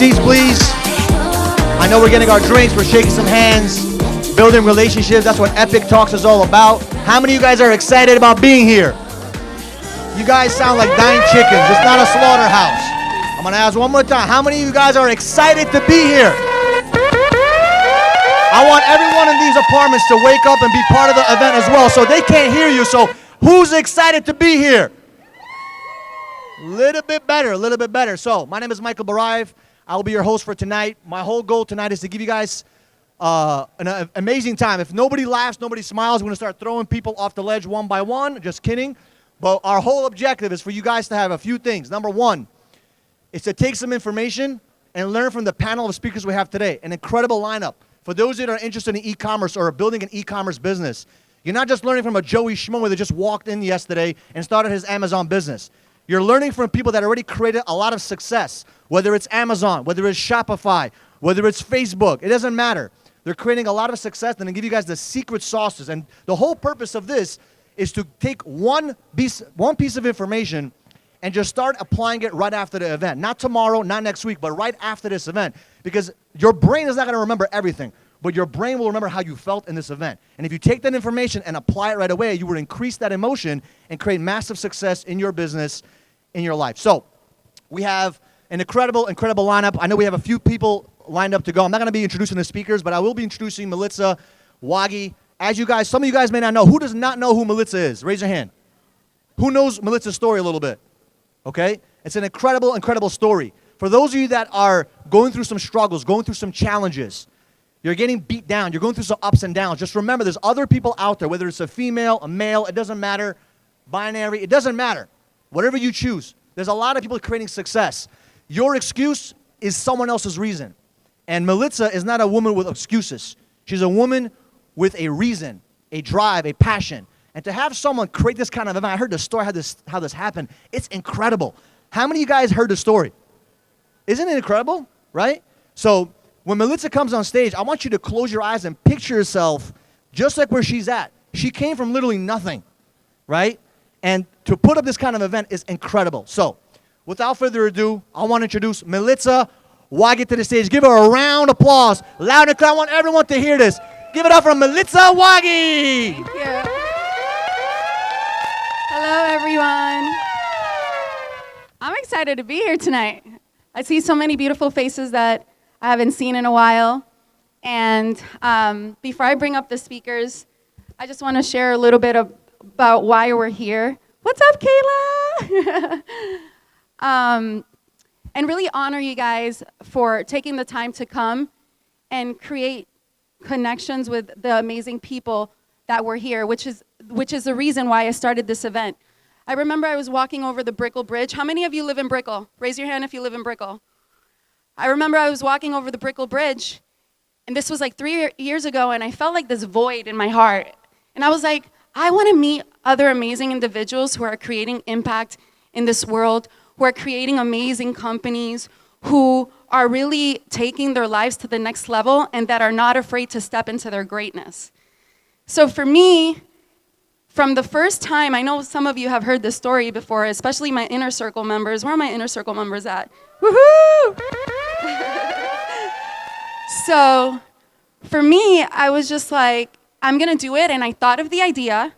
seats, please. I know we're getting our drinks, we're shaking some hands, building relationships. That's what Epic Talks is all about. How many of you guys are excited about being here? You guys sound like dying chickens. It's not a slaughterhouse. I'm gonna ask one more time. How many of you guys are excited to be here? I want everyone in these apartments to wake up and be part of the event as well. So they can't hear you. So who's excited to be here? A little bit better. So my name is Michael Barayev. I will be your host for tonight. My whole goal tonight is to give you guys an amazing time. If nobody laughs, nobody smiles, we're going to start throwing people off the ledge one by one. Just kidding. But our whole objective is for you guys to have a few things. Number one is to take some information and learn from the panel of speakers we have today. An incredible lineup. For those that are interested in e-commerce or are building an e-commerce business, you're not just learning from a Joey Schmo that just walked in yesterday and started his Amazon business. You're learning from people that already created a lot of success, whether it's Amazon, whether it's Shopify, whether it's Facebook. It doesn't matter. They're creating a lot of success, and they give you guys the secret sauces. And the whole purpose of this is to take one piece of information and just start applying it right after the event. Not tomorrow, not next week, but right after this event. Because your brain is not going to remember everything, but your brain will remember how you felt in this event. And if you take that information and apply it right away, you will increase that emotion and create massive success in your business, in your life. So we have an incredible lineup. I know we have a few people lined up to go. I'm not going to be introducing the speakers, but I will be introducing Melissa, Wagi. As you guys, some of you guys may not know. Who does not know who Melissa is? Raise your hand. Who knows Melissa's story a little bit? Okay? It's an incredible story. For those of you that are going through some struggles, going through some challenges, you're getting beat down, you're going through some ups and downs, just remember there's other people out there, whether it's a female, a male, it doesn't matter, binary, it doesn't matter. Whatever you choose, there's a lot of people creating success. Your excuse is someone else's reason. And Melissa is not a woman with excuses. She's a woman with a reason, a drive, a passion. And to have someone create this kind of event, I heard the story how this happened. It's incredible. How many of you guys heard the story? Isn't it incredible, right? So when Melissa comes on stage, I want you to close your eyes and picture yourself just like where she's at. She came from literally nothing, right? And to put up this kind of event is incredible. So without further ado, I want to introduce Melissa Wagi to the stage. Give her a round of applause. Loud and clear. I want everyone to hear this. Give it up for Melissa Wagi. Thank you. Hello, everyone. I'm excited to be here tonight. I see so many beautiful faces that I haven't seen in a while. And before I bring up the speakers, I just want to share a little bit about why we're here. What's up, Kayla? And really honor you guys for taking the time to come and create connections with the amazing people that were here, which is the reason why I started this event. I remember I was walking over the Brickell Bridge. How many of you live in Brickell? Raise your hand if you live in Brickell. I remember I was walking over the Brickell Bridge, and this was like 3 years ago, and I felt like this void in my heart. And I was like, I want to meet other amazing individuals who are creating impact in this world, who are creating amazing companies, who are really taking their lives to the next level and that are not afraid to step into their greatness. So for me, from the first time, I know some of you have heard this story before, especially my inner circle members. Where are my inner circle members at? Woohoo! So for me, I was just like, I'm gonna do it, and I thought of the idea,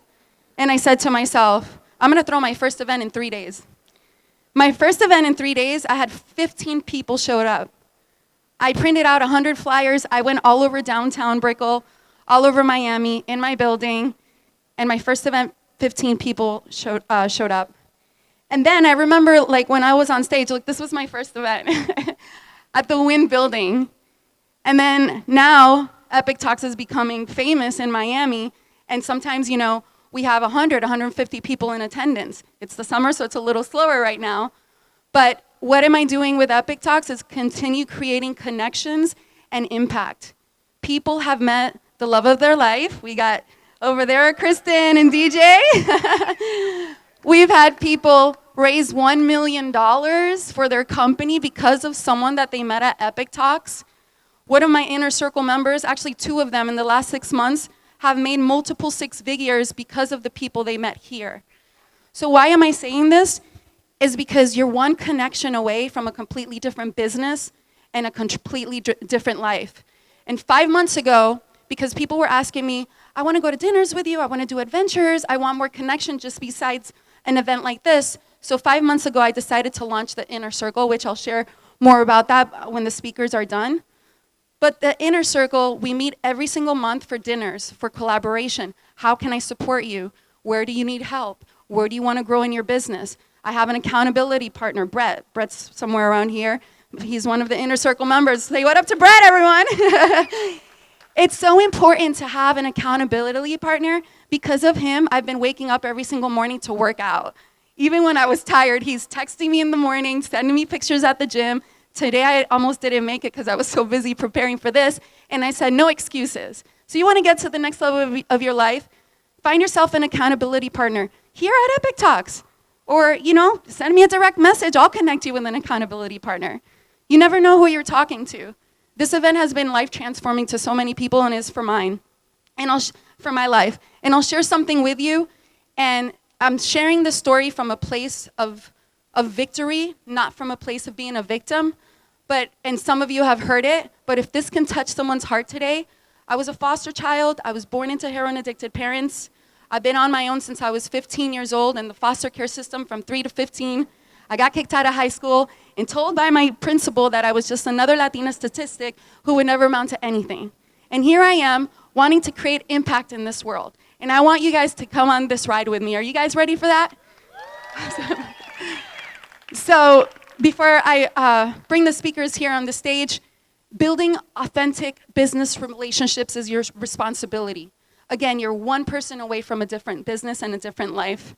and I said to myself, I'm gonna throw my first event in 3 days. My first event in 3 days, I had 15 people showed up. I printed out 100 flyers. I went all over downtown Brickell, all over Miami, in my building, and my first event, 15 people showed up. And then I remember, like, when I was on stage, like, this was my first event at the Wynn building. And then now, Epic Talks is becoming famous in Miami, and sometimes, you know, we have 100, 150 people in attendance. It's the summer, so it's a little slower right now. But what am I doing with Epic Talks is continue creating connections and impact. People have met the love of their life. We got over there Kristen and DJ. We've had people raise $1 million for their company because of someone that they met at Epic Talks. One of my inner circle members, actually 2 of them in the last 6 months, have made multiple 6 figures because of the people they met here. So why am I saying this? Is because you're one connection away from a completely different business and a completely different life. And 5 months ago, because people were asking me, I want to go to dinners with you, I want to do adventures, I want more connection just besides an event like this. So 5 months ago, I decided to launch the Inner Circle, which I'll share more about that when the speakers are done. But the Inner Circle, we meet every single month for dinners, for collaboration. How can I support you? Where do you need help? Where do you want to grow in your business? I have an accountability partner, Brett. Brett's somewhere around here. He's one of the Inner Circle members. Say what up to Brett, everyone. It's so important to have an accountability partner. Because of him, I've been waking up every single morning to work out. Even when I was tired, he's texting me in the morning, sending me pictures at the gym. Today, I almost didn't make it because I was so busy preparing for this. And I said, no excuses. So you want to get to the next level of your life? Find yourself an accountability partner here at Epic Talks. Or, send me a direct message. I'll connect you with an accountability partner. You never know who you're talking to. This event has been life-transforming to so many people and is for mine, and for my life. And I'll share something with you, and I'm sharing the story from a place of victory, not from a place of being a victim. And some of you have heard it, but if this can touch someone's heart today, I was a foster child. I was born into heroin-addicted parents. I've been on my own since I was 15 years old in the foster care system from 3 to 15. I got kicked out of high school and told by my principal that I was just another Latina statistic who would never amount to anything. And here I am wanting to create impact in this world. And I want you guys to come on this ride with me. Are you guys ready for that? So before I bring the speakers here on the stage, building authentic business relationships is your responsibility. Again, you're one person away from a different business and a different life.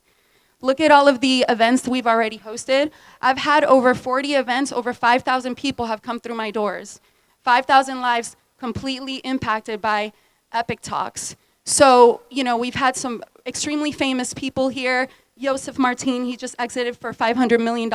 Look at all of the events that we've already hosted. I've had over 40 events, over 5,000 people have come through my doors. 5,000 lives completely impacted by Epic Talks. So, we've had some extremely famous people here. Joseph Martin, he just exited for $500 million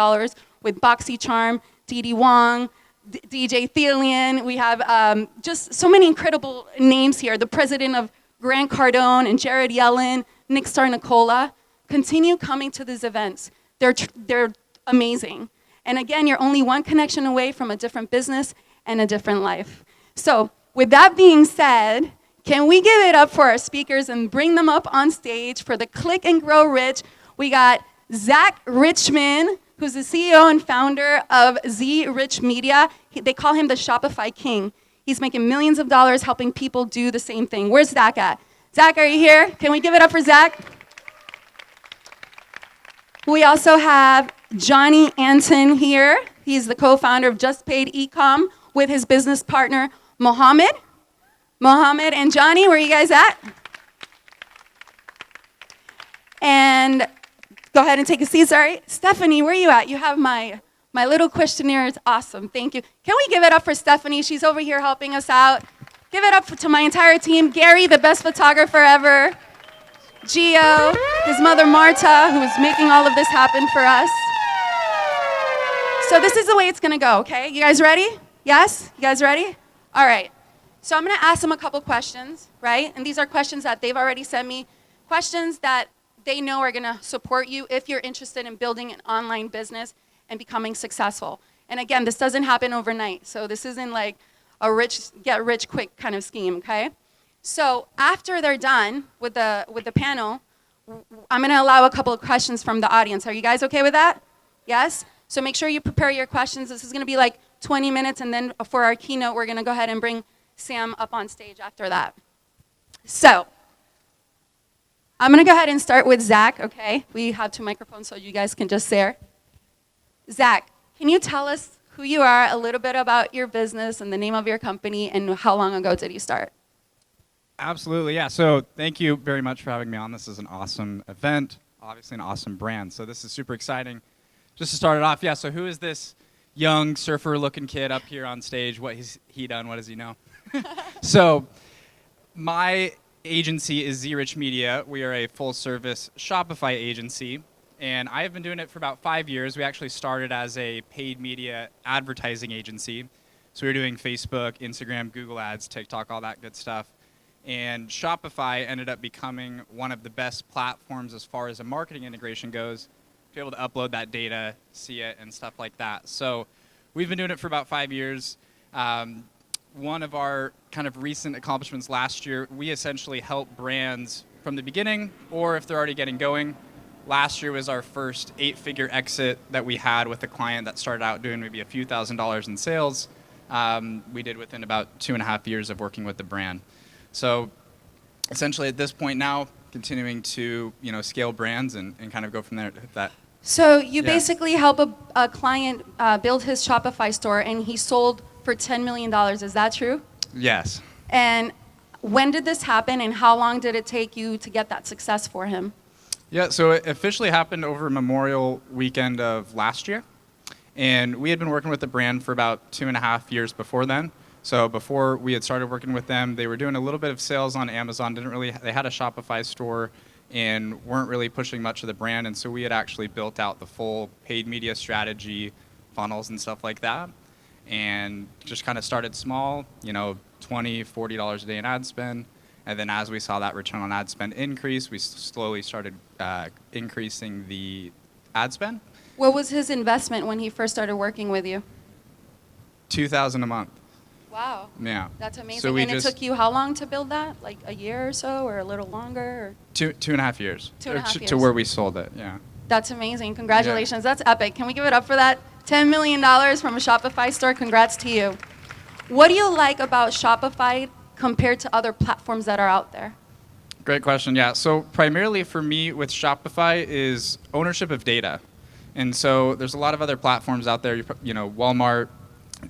with BoxyCharm, Dee Wong, DJ Thelian. We have just so many incredible names here. The president of Grant Cardone and Jared Yellen, Nick Star-Nicola. Continue coming to these events. They're amazing. And again, you're only one connection away from a different business and a different life. So with that being said, can we give it up for our speakers and bring them up on stage for the Click and Grow Rich? We got Zach Richman, who's the CEO and founder of Z Rich Media. They call him the Shopify King. He's making millions of dollars helping people do the same thing. Where's Zach at? Zach, are you here? Can we give it up for Zach? We also have Johnny Anton here. He's the co-founder of Just Paid Ecom with his business partner, Mohammed. Mohammed and Johnny, where are you guys at? And go ahead and take a seat, sorry. Stephanie, where are you at? You have my little questionnaire. It's awesome, thank you. Can we give it up for Stephanie? She's over here helping us out. Give it up to my entire team. Gary, the best photographer ever. Gio, his mother Marta, who's making all of this happen for us. So this is the way it's gonna go, okay? You guys ready? Yes? You guys ready? All right. So I'm gonna ask them a couple questions, right? And these are questions that they've already sent me, questions that they know are gonna support you if you're interested in building an online business and becoming successful. And again, this doesn't happen overnight. So this isn't like a get rich quick kind of scheme, okay? So after they're done with the panel, I'm gonna allow a couple of questions from the audience. Are you guys okay with that? Yes? So make sure you prepare your questions. This is gonna be like 20 minutes, and then for our keynote, we're gonna go ahead and bring Sam up on stage after that. So, I'm gonna go ahead and start with Zach, okay? We have 2 microphones so you guys can just share. Zach, can you tell us who you are, a little bit about your business and the name of your company, and how long ago did you start? Absolutely, yeah. So thank you very much for having me on. This is an awesome event, obviously an awesome brand. So this is super exciting. Just to start it off, yeah, so who is this young surfer-looking kid up here on stage? What has he done? What does he know? So my agency is Z Rich Media. We are a full-service Shopify agency, and I have been doing it for about 5 years. We actually started as a paid media advertising agency. So we were doing Facebook, Instagram, Google Ads, TikTok, all that good stuff. And Shopify ended up becoming one of the best platforms as far as a marketing integration goes, to be able to upload that data, see it, and stuff like that. So we've been doing it for about 5 years. One of our kind of recent accomplishments last year, we essentially help brands from the beginning, or if they're already getting going. Last year was our first 8-figure exit that we had with a client that started out doing maybe a few $1,000s in sales. We did within about 2.5 years of working with the brand. So essentially at this point now, continuing to scale brands and kind of go from there. So you Yeah. basically help a client build his Shopify store, and he sold for $10 million. Is that true? Yes. And when did this happen, and how long did it take you to get that success for him? Yeah, so it officially happened over Memorial Weekend of last year. And we had been working with the brand for about 2.5 years before then. So before we had started working with them, they were doing a little bit of sales on Amazon. They had a Shopify store and weren't really pushing much of the brand. And so we had actually built out the full paid media strategy, funnels and stuff like that. And just kind of started small, $20, $40 a day in ad spend. And then as we saw that return on ad spend increase, we slowly started increasing the ad spend. What was his investment when he first started working with you? $2,000 a month. Wow. Yeah. That's amazing. So And it took you how long to build that? Like a year or so, or a little longer? Or? 2.5 years. 2.5 To years. where we sold it, yeah. That's amazing. Congratulations. That's epic. Can we give it up for that? $10 million from a Shopify store. Congrats to you. What do you like about Shopify compared to other platforms that are out there? Great question, yeah. So primarily for me with Shopify is ownership of data. And so there's a lot of other platforms out there, Walmart,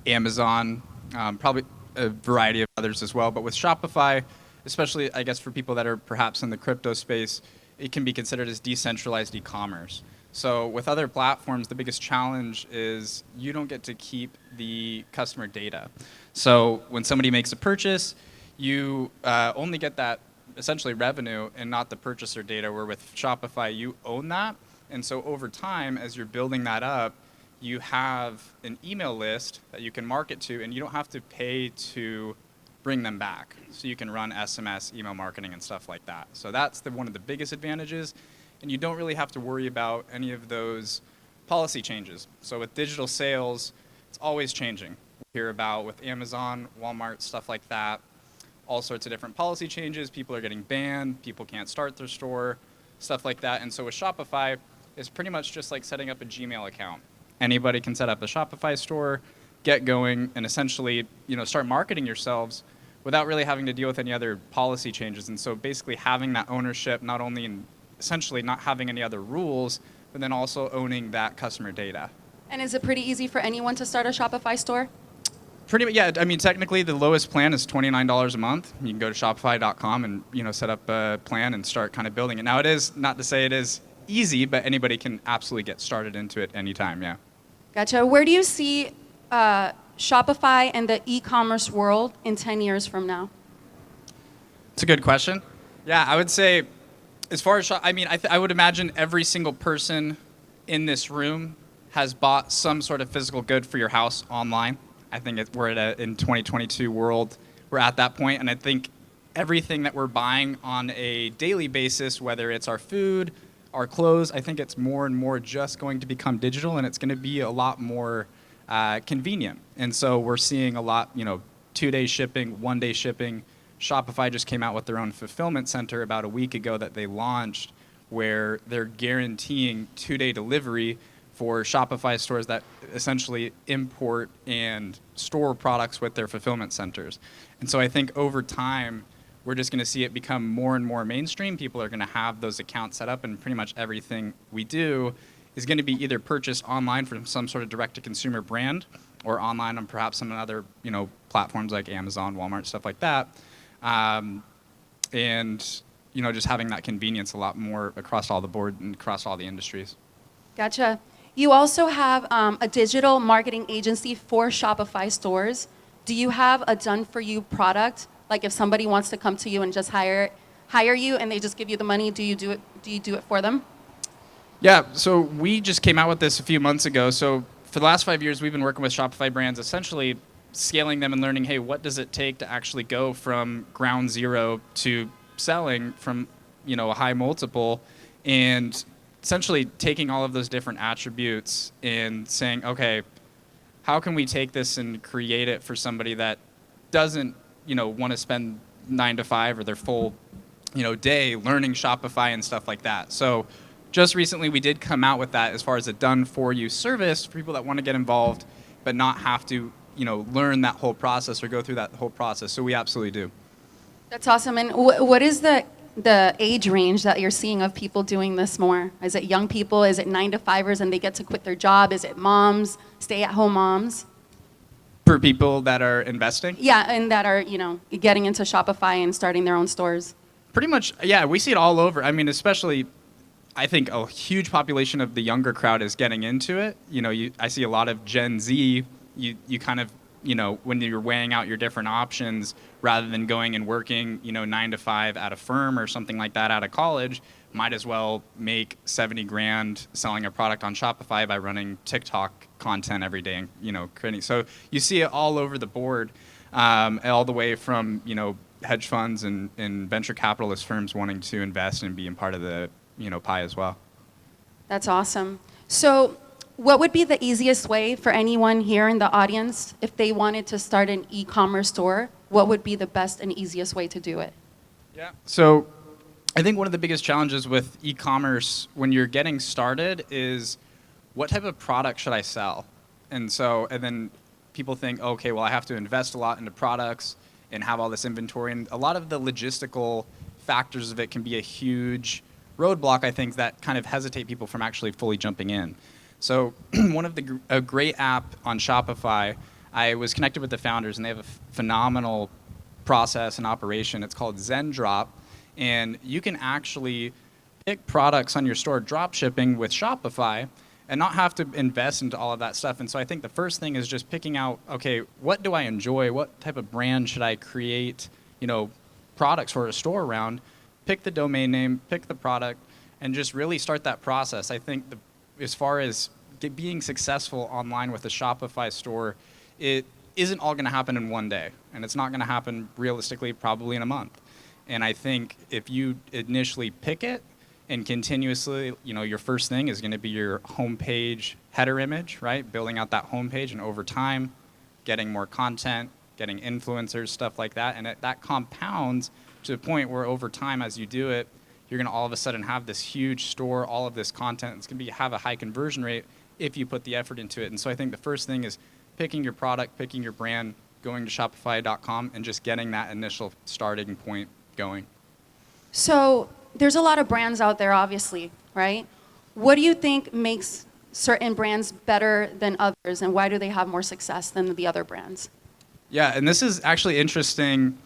Amazon, probably a variety of others as well. But with Shopify, especially I guess for people that are perhaps in the crypto space, it can be considered as decentralized e-commerce. So with other platforms, the biggest challenge is you don't get to keep the customer data. So when somebody makes a purchase, you only get that essentially revenue and not the purchaser data, where with Shopify, you own that. And so over time, as you're building that up, you have an email list that you can market to, and you don't have to pay to bring them back. So you can run SMS, email marketing, and stuff like that. So that's one of the biggest advantages. And you don't really have to worry about any of those policy changes. So with digital sales, it's always changing. We hear about with Amazon, Walmart, stuff like that, all sorts of different policy changes. People are getting banned. People can't start their store, stuff like that. And so with Shopify, it's pretty much just like setting up a Gmail account. Anybody can set up a Shopify store, get going, and essentially start marketing yourselves without really having to deal with any other policy changes. And so basically having that ownership, not only in essentially not having any other rules, but then also owning that customer data. And is it pretty easy for anyone to start a Shopify store? Pretty much, yeah. I mean, technically, the lowest plan is $29 a month. You can go to Shopify.com and set up a plan and start kind of building it. Now, it is not to say it is easy, but anybody can absolutely get started into it anytime. Yeah. Gotcha. Where do you see Shopify and the e-commerce world in 10 years from now? It's a good question. Yeah, I would say, as far as I would imagine every single person in this room has bought some sort of physical good for your house online. I think we're in 2022 world, we're at that point, and I think everything that we're buying on a daily basis, whether it's our food, our clothes, I think it's more and more just going to become digital, and it's going to be a lot more convenient. And so we're seeing a lot, 2-day shipping, 1-day shipping. Shopify just came out with their own fulfillment center about a week ago that they launched, where they're guaranteeing 2-day delivery for Shopify stores that essentially import and store products with their fulfillment centers. And so I think over time, we're just going to see it become more and more mainstream. People are going to have those accounts set up, and pretty much everything we do is going to be either purchased online from some sort of direct-to-consumer brand, or online on perhaps some other platforms like Amazon, Walmart, stuff like that. And just having that convenience a lot more across all the board and across all the industries. Gotcha. You also have a digital marketing agency for Shopify stores. Do you have a done-for-you product? Like if somebody wants to come to you and just hire you and they just give you the money, do you do it for them? Yeah, so we just came out with this a few months ago. So for the last 5 years, we've been working with Shopify brands, essentially scaling them and learning, hey, what does it take to actually go from ground zero to selling from a high multiple, and essentially taking all of those different attributes and saying, okay, how can we take this and create it for somebody that doesn't, want to spend 9 to 5 or their full, day learning Shopify and stuff like that. So just recently we did come out with that as far as a done for you service for people that want to get involved but not have to, learn that whole process or go through that whole process. So we absolutely do. That's awesome. And what is the age range that you're seeing of people doing this more? Is it young people? Is it 9 to 5ers and they get to quit their job? Is it moms, stay-at-home moms? For people that are investing? Yeah, and that are, getting into Shopify and starting their own stores. Pretty much, yeah, we see it all over. I mean, especially, I think a huge population of the younger crowd is getting into it. I see a lot of Gen Z, you kind of, when you're weighing out your different options, rather than going and working, 9 to 5 at a firm or something like that out of college, might as well make 70 grand selling a product on Shopify by running TikTok content every day and, creating. So you see it all over the board, all the way from, hedge funds and venture capitalist firms wanting to invest and being part of the, pie as well. That's awesome. So what would be the easiest way for anyone here in the audience if they wanted to start an e-commerce store? What would be the best and easiest way to do it? Yeah. So I think one of the biggest challenges with e-commerce when you're getting started is what type of product should I sell? And then people think, okay, well, I have to invest a lot into products and have all this inventory. And a lot of the logistical factors of it can be a huge roadblock, I think, that kind of hesitate people from actually fully jumping in. So one of a great app on Shopify, I was connected with the founders, and they have a phenomenal process and operation. It's called ZenDrop, and you can actually pick products on your store drop shipping with Shopify and not have to invest into all of that stuff. And so I think the first thing is just picking out, okay, what do I enjoy? What type of brand should I create, products for a store around? Pick the domain name, pick the product, and just really start that process. I think as far as being successful online with a Shopify store, it isn't all going to happen in one day, and it's not going to happen realistically probably in a month. And I think if you initially pick it and continuously, your first thing is going to be your homepage header image, right? Building out that homepage, and over time, getting more content, getting influencers, stuff like that, and that compounds to the point where over time, as you do it, you're going to all of a sudden have this huge store, all of this content. It's going to have a high conversion rate if you put the effort into it. And so I think the first thing is picking your product, picking your brand, going to Shopify.com, and just getting that initial starting point going. So there's a lot of brands out there, obviously, right? What do you think makes certain brands better than others, and why do they have more success than the other brands? Yeah, and this is actually interesting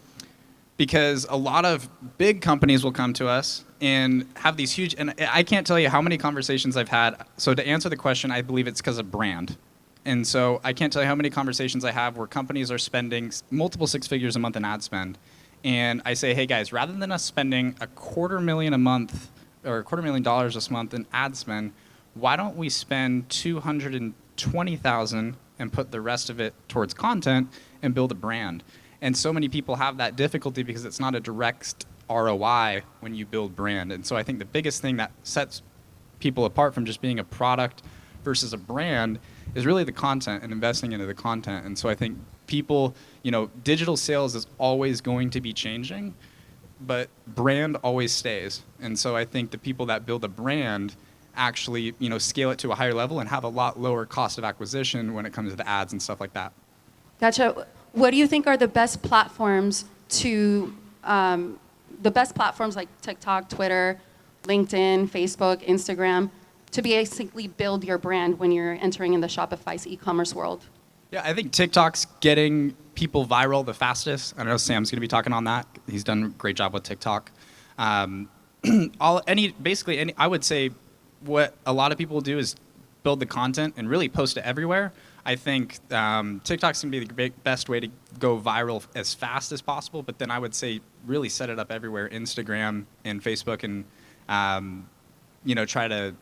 because a lot of big companies will come to us and have these huge, and I can't tell you how many conversations I've had. So to answer the question, I believe it's because of brand. And so I can't tell you how many conversations I have where companies are spending multiple 6 figures a month in ad spend. And I say, hey guys, rather than us spending $250,000 a month or $250,000 this month in ad spend, why don't we spend $220,000 and put the rest of it towards content and build a brand? And so many people have that difficulty because it's not a direct ROI when you build brand. And so I think the biggest thing that sets people apart from just being a product versus a brand is really the content and investing into the content. And so I think people, digital sales is always going to be changing, but brand always stays. And so I think the people that build a brand actually, scale it to a higher level and have a lot lower cost of acquisition when it comes to the ads and stuff like that. Gotcha. What do you think are the best platforms like TikTok, Twitter, LinkedIn, Facebook, Instagram, to basically build your brand when you're entering in the Shopify's e-commerce world? Yeah, I think TikTok's getting people viral the fastest. I know Sam's going to be talking on that. He's done a great job with TikTok. I would say what a lot of people do is build the content and really post it everywhere. I think TikTok's going to be the best way to go viral as fast as possible, but then I would say really set it up everywhere, Instagram and Facebook, and try to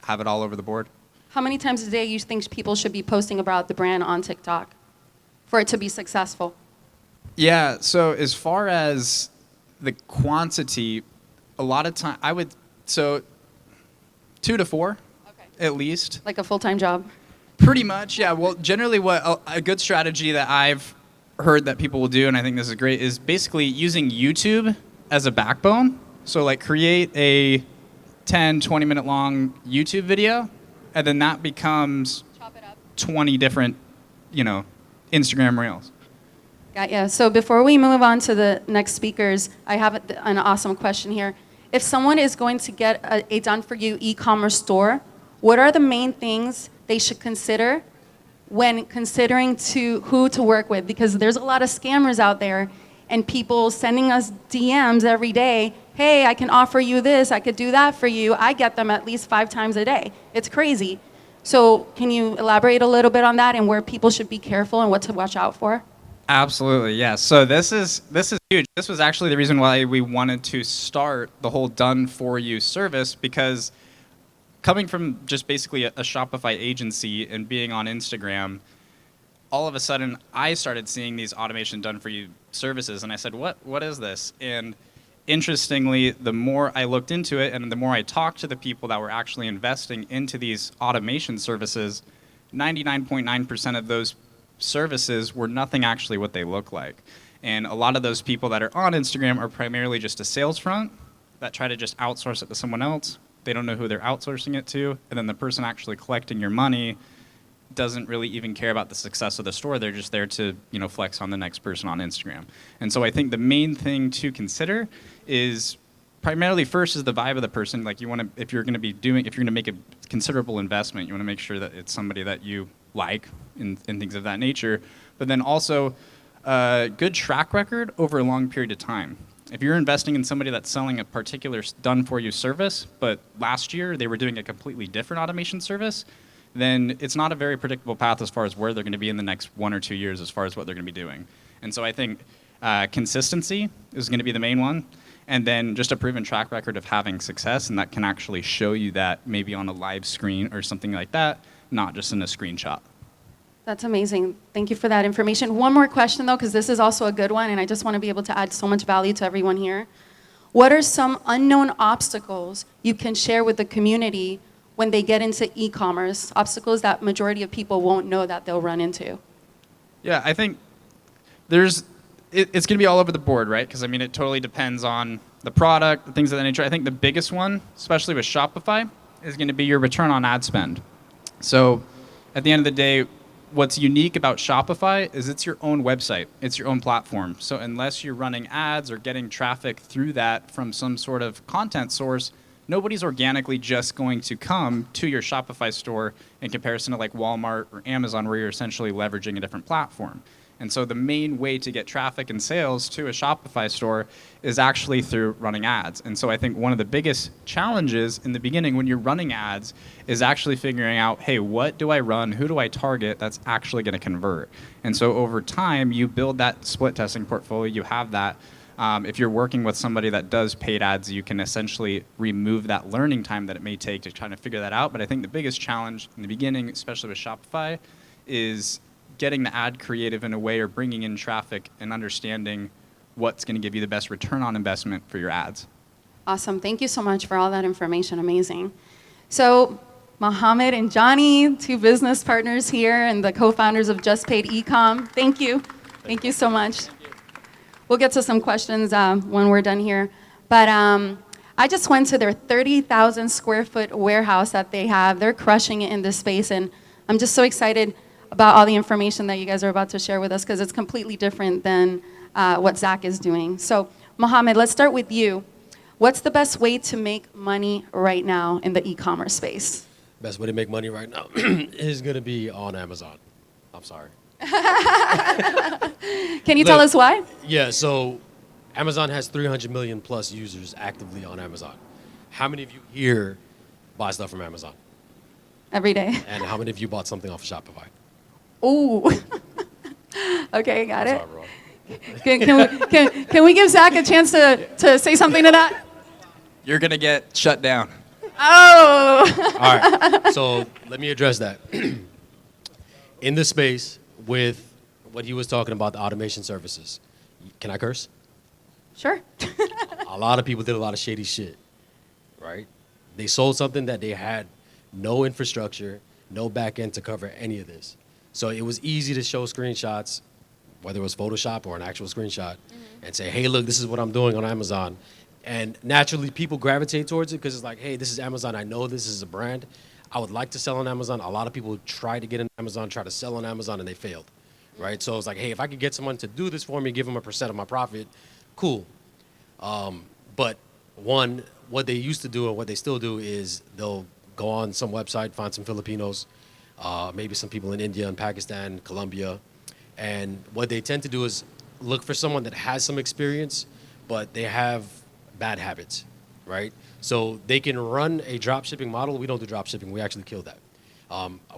have it all over the board. How many times a day you think people should be posting about the brand on TikTok for it to be successful? Yeah, so as far as the quantity, a lot of time, 2 to 4, okay, at least. Like a full-time job? Pretty much, yeah. Well, generally, what a good strategy that I've heard that people will do, and I think this is great, is basically using YouTube as a backbone. So, like, create a 10, 20-minute long YouTube video, and then that becomes Chop it up. 20 different, Instagram Reels. Got ya. So before we move on to the next speakers, I have an awesome question here. If someone is going to get a done-for-you e-commerce store, what are the main things they should consider when considering who to work with? Because there's a lot of scammers out there and people sending us DMs every day. Hey, I can offer you this, I could do that for you. I get them at least 5 times a day. It's crazy. So can you elaborate a little bit on that and where people should be careful and what to watch out for? Absolutely, yes. So this is huge. This was actually the reason why we wanted to start the whole done for you service, because coming from just basically a Shopify agency and being on Instagram, all of a sudden I started seeing these automation done for you services, and I said, what is this? And interestingly, the more I looked into it and the more I talked to the people that were actually investing into these automation services, 99.9% of those services were nothing actually what they look like. And a lot of those people that are on Instagram are primarily just a sales front that try to just outsource it to someone else. They don't know who they're outsourcing it to, and then the person actually collecting your money doesn't really even care about the success of the store. They're just there to, flex on the next person on Instagram. And so I think the main thing to consider is primarily first is the vibe of the person. Like, if you're going to make a considerable investment, you want to make sure that it's somebody that you like and things of that nature. But then also a good track record over a long period of time. If you're investing in somebody that's selling a particular done-for-you service, but last year they were doing a completely different automation service, then it's not a very predictable path as far as where they're going to be in the next 1 or 2 years as far as what they're going to be doing. And so I think consistency is going to be the main one, and then just a proven track record of having success, and that can actually show you that maybe on a live screen or something like that, not just in a screenshot. That's amazing. Thank you for that information. One more question, though, because this is also a good one, and I just want to be able to add so much value to everyone here. What are some unknown obstacles you can share with the community when they get into e-commerce, obstacles that majority of people won't know that they'll run into? Yeah, I think it's going to be all over the board, right? Because, it totally depends on the product, the things of that nature. I think the biggest one, especially with Shopify, is going to be your return on ad spend. So at the end of the day, what's unique about Shopify is it's your own website. It's your own platform. So unless you're running ads or getting traffic through that from some sort of content source, nobody's organically just going to come to your Shopify store in comparison to like Walmart or Amazon, where you're essentially leveraging a different platform. And so the main way to get traffic and sales to a Shopify store is actually through running ads. And so I think one of the biggest challenges in the beginning when you're running ads is actually figuring out, hey, what do I run? Who do I target that's actually going to convert? And so over time, you build that split testing portfolio. You have that. If you're working with somebody that does paid ads, you can essentially remove that learning time that it may take to try to figure that out. But I think the biggest challenge in the beginning, especially with Shopify, is getting the ad creative in a way, or bringing in traffic and understanding what's going to give you the best return on investment for your ads. Awesome. Thank you so much for all that information. Amazing. So Mohammed and Johnny, 2 business partners here and the co-founders of Just Paid Ecom. Thank you. Thank you so much. We'll get to some questions when we're done here. But I just went to their 30,000 square foot warehouse that they have. They're crushing it in this space, and I'm just so excited about all the information that you guys are about to share with us, because it's completely different than what Zach is doing. So Mohammed, let's start with you. What's the best way to make money right now in the e-commerce space? Best way to make money right now is going to be on Amazon. I'm sorry. Can you tell us why? Yeah, so Amazon has 300 million plus users actively on Amazon. How many of you here buy stuff from Amazon? Every day. And how many of you bought something off of Shopify? Ooh. Okay, got it. Sorry, bro. Can we give Zach a chance to say something to that? You're going to get shut down. Oh. All right, so let me address that. In the space with what he was talking about, the automation services, can I curse? Sure. A lot of people did a lot of shady shit, right? They sold something that they had no infrastructure, no back end to cover any of this. So it was easy to show screenshots, whether it was Photoshop or an actual screenshot, and say, hey, look, this is what I'm doing on Amazon. And naturally, people gravitate towards it because it's like, hey, this is Amazon. I know this is a brand. I would like to sell on Amazon. A lot of people try to get on Amazon, try to sell on Amazon, and they failed, right? So it's like, hey, if I could get someone to do this for me, give them a % of my profit, cool. But one, what they used to do and what they still do is they'll go on some website, find some Filipinos, maybe some people in India and Pakistan, Colombia, and what they tend to do is look for someone that has some experience, but they have bad habits, right? So they can run a drop shipping model. We don't do drop shipping. We actually killed that.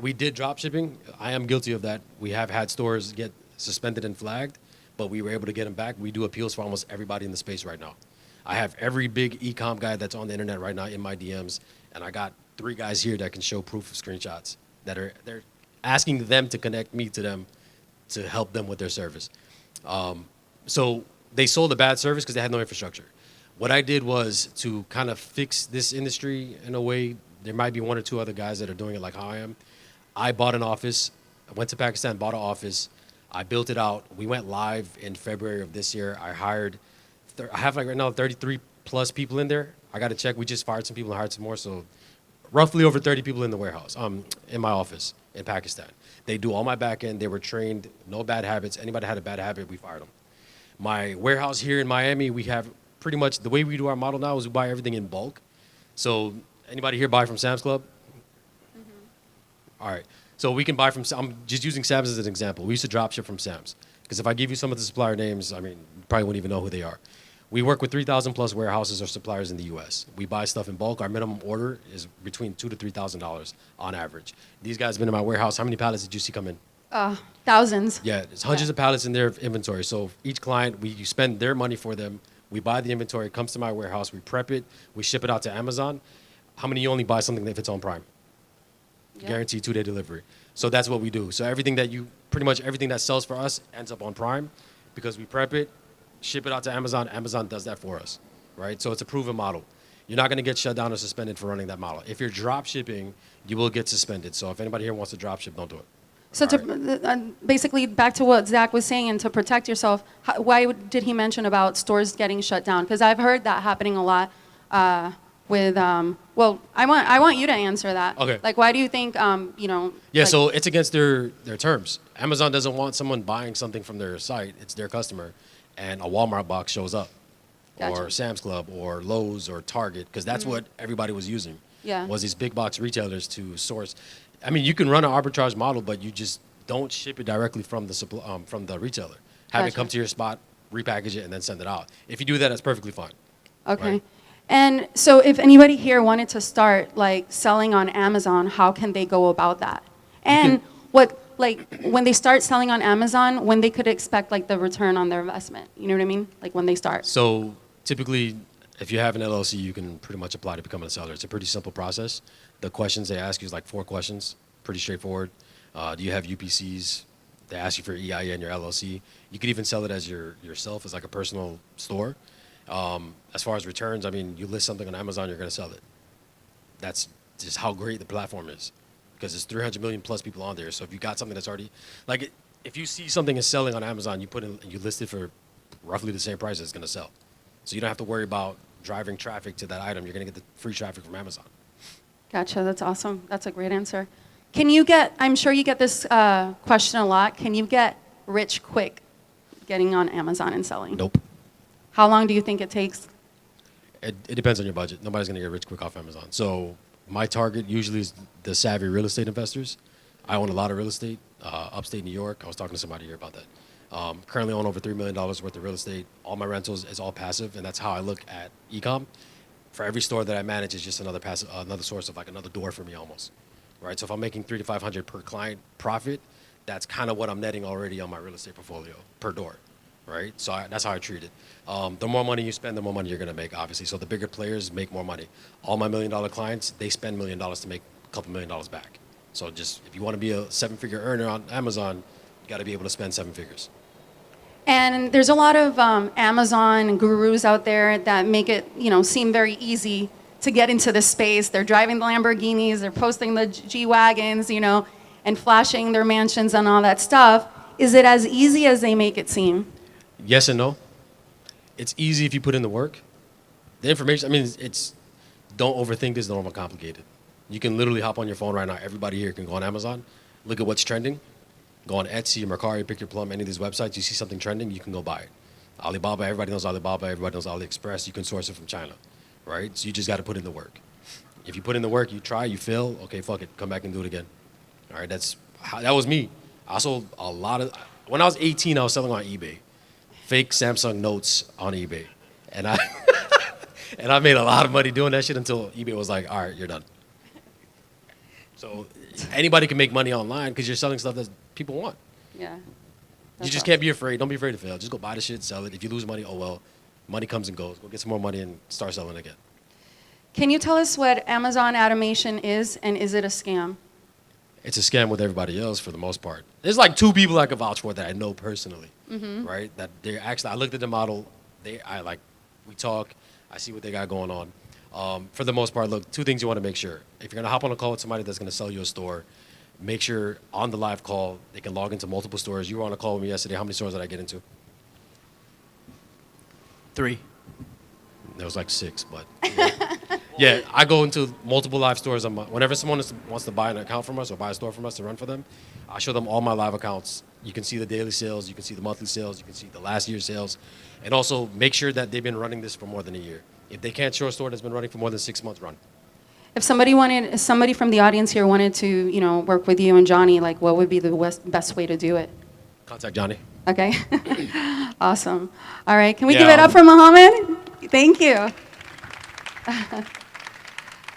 We did drop shipping. I am guilty of that. We have had stores get suspended and flagged, but we were able to get them back. We do appeals for almost everybody in the space right now. I have every big e-com guy that's on the internet right now in my DMs, and I got 3 guys here that can show proof of screenshots that they're asking them to connect me to them to help them with their service. So they sold a bad service because they had no infrastructure. What I did was to kind of fix this industry in a way. There might be 1 or 2 other guys that are doing it like how I am. I bought an office. I went to Pakistan, bought an office. I built it out. We went live in February of this year. I have like right now 33 plus people in there. I got to check. We just fired some people and hired some more. So roughly over 30 people in the warehouse, in my office in Pakistan. They do all my back end. They were trained, no bad habits. Anybody had a bad habit, we fired them. My warehouse here in Miami, we have pretty much the way we do our model now is we buy everything in bulk. So anybody here buy from Sam's Club? All right. So we can buy from, I'm just using Sam's as an example. We used to drop ship from Sam's. Because if I give you some of the supplier names, I mean, you probably wouldn't even know who they are. We work with 3,000 plus warehouses or suppliers in the U.S. We buy stuff in bulk. Our minimum order is between $2,000 to $3,000 on average. These guys have been in my warehouse. How many pallets did you see come in? Thousands. Yeah, it's hundreds of pallets in their inventory. So each client, you spend their money for them. We buy the inventory. It comes to my warehouse. We prep it. We ship it out to Amazon. How many of you only buy something if it's on Prime? Yeah. Guaranteed 2-day delivery. So that's what we do. So pretty much everything that sells for us ends up on Prime because we prep it, ship it out to Amazon. Amazon does that for us, right? So it's a proven model. You're not going to get shut down or suspended for running that model. If you're drop shipping, you will get suspended. So if anybody here wants to drop ship, don't do it. So basically, back to what Zach was saying, and to protect yourself, why did he mention about stores getting shut down? Because I've heard that happening a lot with. Well, I want you to answer that. Okay. Like, why do you think Yeah, like- so it's against their terms. Amazon doesn't want someone buying something from their site. It's their customer, and a Walmart box shows up, Gotcha. or Sam's Club, or Lowe's, or Target, because that's what everybody was using. Yeah. Was these big box retailers to source. I mean, you can run an arbitrage model, but you just don't ship it directly from the retailer. Have it Gotcha. come to your spot, repackage it, and then send it out. If you do that, that's perfectly fine. Okay. Right. And so if anybody here wanted to start like selling on Amazon, how can they go about that? And when they start selling on Amazon, when they could expect like the return on their investment? You know what I mean? Like when they start. So typically, if you have an LLC, you can pretty much apply to become a seller. It's a pretty simple process. The questions they ask you is like 4 questions, pretty straightforward. Do you have UPCs? They ask you for EIN, your LLC. You could even sell it as yourself as like a personal store. As far as returns, I mean, you list something on Amazon, you're going to sell it. That's just how great the platform is, because there's 300 million plus people on there. So if you got something that's already, like, if you see something is selling on Amazon, you list it for roughly the same price it's going to sell. So you don't have to worry about driving traffic to that item. You're going to get the free traffic from Amazon. Gotcha. That's awesome. That's a great answer. I'm sure you get this question a lot. Can you get rich quick getting on Amazon and selling? Nope. How long do you think it takes? It depends on your budget. Nobody's going to get rich quick off Amazon. So my target usually is the savvy real estate investors. I own a lot of real estate, upstate New York. I was talking to somebody here about that. Currently own over $3 million worth of real estate. All my rentals is all passive, and that's how I look at e-com. For every store that I manage is just another source of like another door for me almost, right? So if I'm making $300 to $500 per client profit, that's kind of what I'm netting already on my real estate portfolio per door, right? So that's how I treat it. The more money you spend, the more money you're going to make, obviously. So the bigger players make more money. All my $1 million clients, they spend $1 million to make a couple $1 million back. So just if you want to be a 7-figure earner on Amazon, you got to be able to spend 7 figures. And there's a lot of Amazon gurus out there that make it, seem very easy to get into this space. They're driving the Lamborghinis, they're posting the G-Wagons, you know, and flashing their mansions and all that stuff. Is it as easy as they make it seem? Yes and no. It's easy if you put in the work. The information, I mean, it's don't overthink this, don't overcomplicate it. You can literally hop on your phone right now. Everybody here can go on Amazon, look at what's trending, go on Etsy, Mercari, Pick Your Plum, any of these websites. You see something trending, you can go buy it. Alibaba, everybody knows Alibaba, everybody knows AliExpress. You can source it from China, right? So you just got to put in the work. If you put in the work, you try, you fail, okay, fuck it, come back and do it again. All right, that was me. I sold a lot of, when I was 18, I was selling on eBay. Fake Samsung Notes on eBay. And I and I made a lot of money doing that shit until eBay was like, all right, you're done. So anybody can make money online because you're selling stuff that people want. Yeah. You just can't be afraid. Don't be afraid to fail. Just go buy the shit, sell it. If you lose money, oh well. Money comes and goes. Go get some more money and start selling again. Can you tell us what Amazon automation is, and is it a scam? It's a scam with everybody else for the most part. There's like 2 people I could vouch for that I know personally, right? That they're actually, I looked at the model. We talk. I see what they got going on. For the most part, look, 2 things you want to make sure. If you're gonna hop on a call with somebody that's gonna sell you a store, make sure on the live call they can log into multiple stores. You were on a call with me yesterday. How many stores did I get into? 3. There was like 6, but yeah, I go into multiple live stores. Whenever someone wants to buy an account from us or buy a store from us to run for them, I show them all my live accounts. You can see the daily sales, you can see the monthly sales, you can see the last year's sales, and also make sure that they've been running this for more than a year. If they can't show a store that's been running for more than 6 months, run. If somebody from the audience here wanted to, you know, work with you and Johnny, like, what would be the best way to do it? Contact Johnny. Okay. Awesome. All right. Can we Yeah, give it up for Mohammed? Thank you.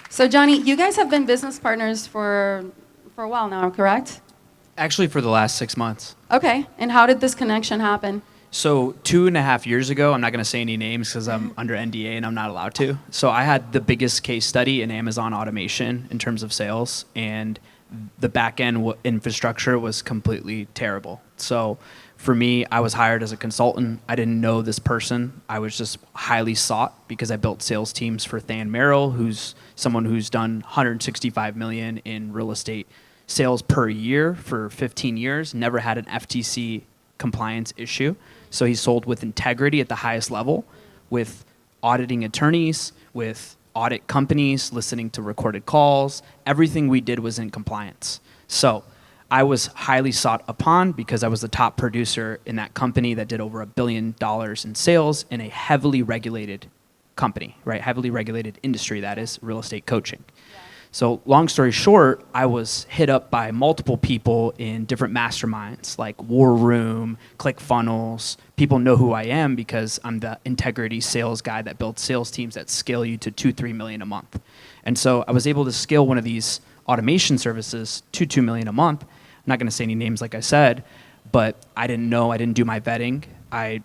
So, Johnny, you guys have been business partners for a while now, correct? Actually, for the last 6 months. Okay. And how did this connection happen? So 2.5 years ago, I'm not going to say any names because I'm under NDA and I'm not allowed to. So I had the biggest case study in Amazon automation in terms of sales, and the back end infrastructure was completely terrible. So for me, I was hired as a consultant. I didn't know this person. I was just highly sought because I built sales teams for Than Merrill, who's someone who's done 165 million in real estate sales per year for 15 years, never had an FTC compliance issue. So he sold with integrity at the highest level, with auditing attorneys, with audit companies, listening to recorded calls. Everything we did was in compliance. So I was highly sought upon because I was the top producer in that company that did over $1 billion in sales in a heavily regulated company, right? Heavily regulated industry, that is, real estate coaching. So long story short, I was hit up by multiple people in different masterminds like War Room, ClickFunnels. People know who I am because I'm the integrity sales guy that builds sales teams that scale you to 2-3 million a month. And so I was able to scale one of these automation services to 2 million a month. I'm not going to say any names like I said, but I didn't know, I didn't do my vetting.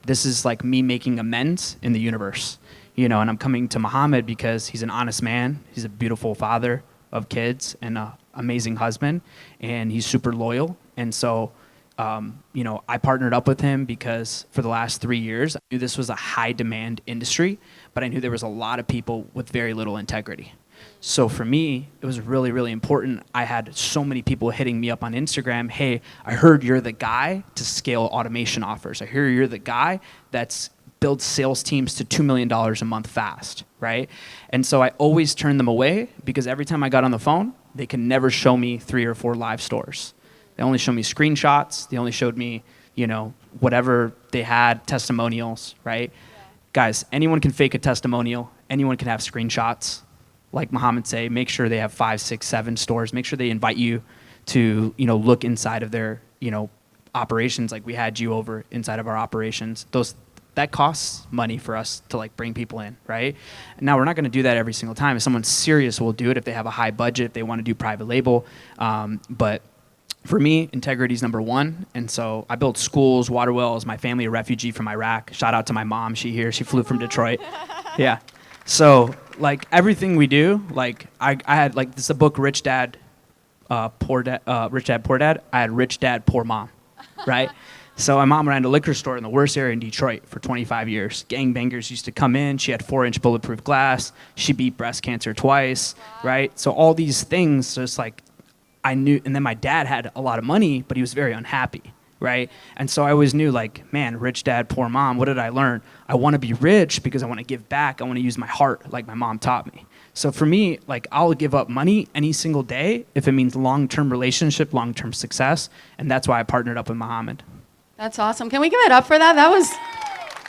This is like me making amends in the universe, you know, and I'm coming to Mohammed because he's an honest man. He's a beautiful father of kids and an amazing husband, and he's super loyal. And so, you know, I partnered up with him because for the last 3 years, I knew this was a high demand industry, but I knew there was a lot of people with very little integrity. So for me, it was really, really important. I had so many people hitting me up on Instagram, hey, I heard you're the guy to scale automation offers. I hear you're the guy that's builds sales teams to $2 million a month fast, right? And so I always turned them away because every time I got on the phone, they could never show me 3 or 4 live stores. They only showed me screenshots. They only showed me, you know, whatever they had, testimonials, right? Yeah. Guys, anyone can fake a testimonial. Anyone can have screenshots. Like Mohammed say, make sure they have 5, 6, 7 stores. Make sure they invite you to, you know, look inside of their, you know, operations. Like we had you over inside of our operations. That costs money for us to like bring people in, right? Now we're not going to do that every single time. If someone's serious, we'll do it. If they have a high budget, if they want to do private label. But for me, integrity is number one. And so I built schools, water wells. My family, a refugee from Iraq. Shout out to my mom. She flew from Detroit. Yeah. So like everything we do, like I had like this is a book, Rich Dad, Poor Dad. I had Rich Dad, Poor Mom, right? So my mom ran a liquor store in the worst area in Detroit for 25 years. Gangbangers used to come in. She had 4-inch bulletproof glass. She beat breast cancer twice, right? So all these things, just like I knew. And then my dad had a lot of money, but he was very unhappy, right? And so I always knew, like, man, rich dad, poor mom. What did I learn? I want to be rich because I want to give back. I want to use my heart like my mom taught me. So for me, like, I'll give up money any single day if it means long-term relationship, long-term success. And that's why I partnered up with Muhammad. That's awesome. Can we give it up for that?